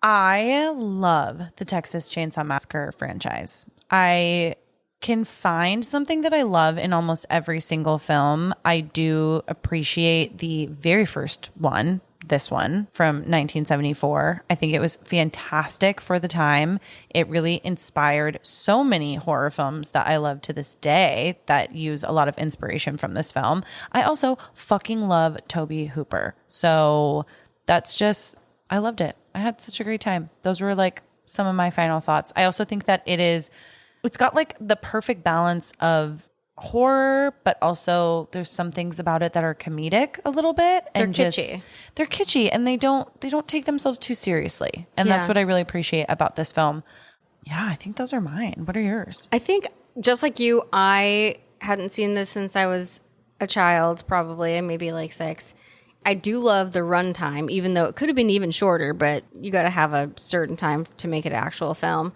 I love the Texas Chainsaw Massacre franchise. I can find something that I love in almost every single film. I do appreciate the very first one, this one from 1974. I think it was fantastic for the time. It really inspired so many horror films that I love to this day that use a lot of inspiration from this film. I also fucking love Tobe Hooper. So that's just, I loved it. I had such a great time. Those were like some of my final thoughts. I also think that it's got like the perfect balance of horror, but also there's some things about it that are comedic a little bit, and they're kitschy. They're kitschy, and they don't take themselves too seriously, and that's what I really appreciate about this film. Yeah, I think those are mine. What are yours? I think just like you, I hadn't seen this since I was a child, probably maybe like 6. I do love the runtime, even though it could have been even shorter, but you got to have a certain time to make it an actual film.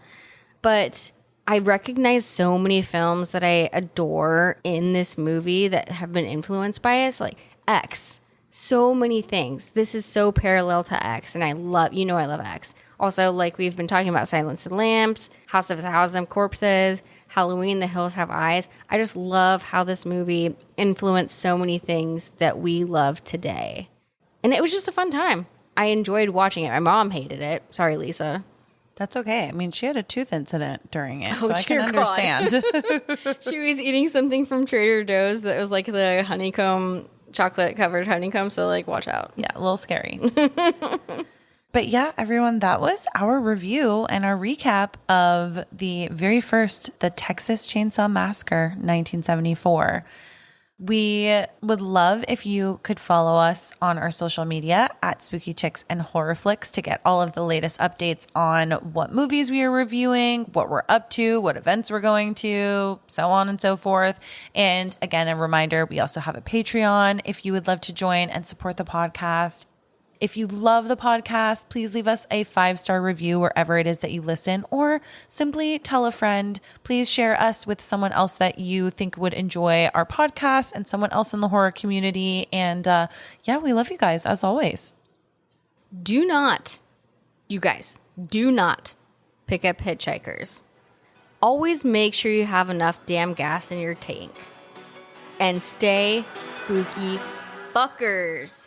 But I recognize so many films that I adore in this movie that have been influenced by us, like X. So many things. This is so parallel to X, and I love X. Also, like we've been talking about, Silence of the Lambs, House of a Thousand Corpses, Halloween, The Hills Have Eyes. I just love how this movie influenced so many things that we love today. And it was just a fun time. I enjoyed watching it. My mom hated it. Sorry, Lisa. That's okay. I mean, she had a tooth incident during it, so I dear can God. understand. She was eating something from Trader Joe's that was like the honeycomb, chocolate covered honeycomb. So like, watch out. Yeah, a little scary. But yeah, everyone, that was our review and our recap of the very first, the Texas Chainsaw Massacre, 1974. We would love if you could follow us on our social media at Spooky Chicks and Horror Flicks to get all of the latest updates on what movies we are reviewing, what we're up to, what events we're going to, so on and so forth. And again, a reminder, we also have a Patreon if you would love to join and support the podcast. If you love the podcast, please leave us a 5-star review wherever it is that you listen, or simply tell a friend. Please share us with someone else that you think would enjoy our podcast and someone else in the horror community. And yeah, we love you guys as always. Do not pick up hitchhikers. Always make sure you have enough damn gas in your tank. And stay spooky fuckers.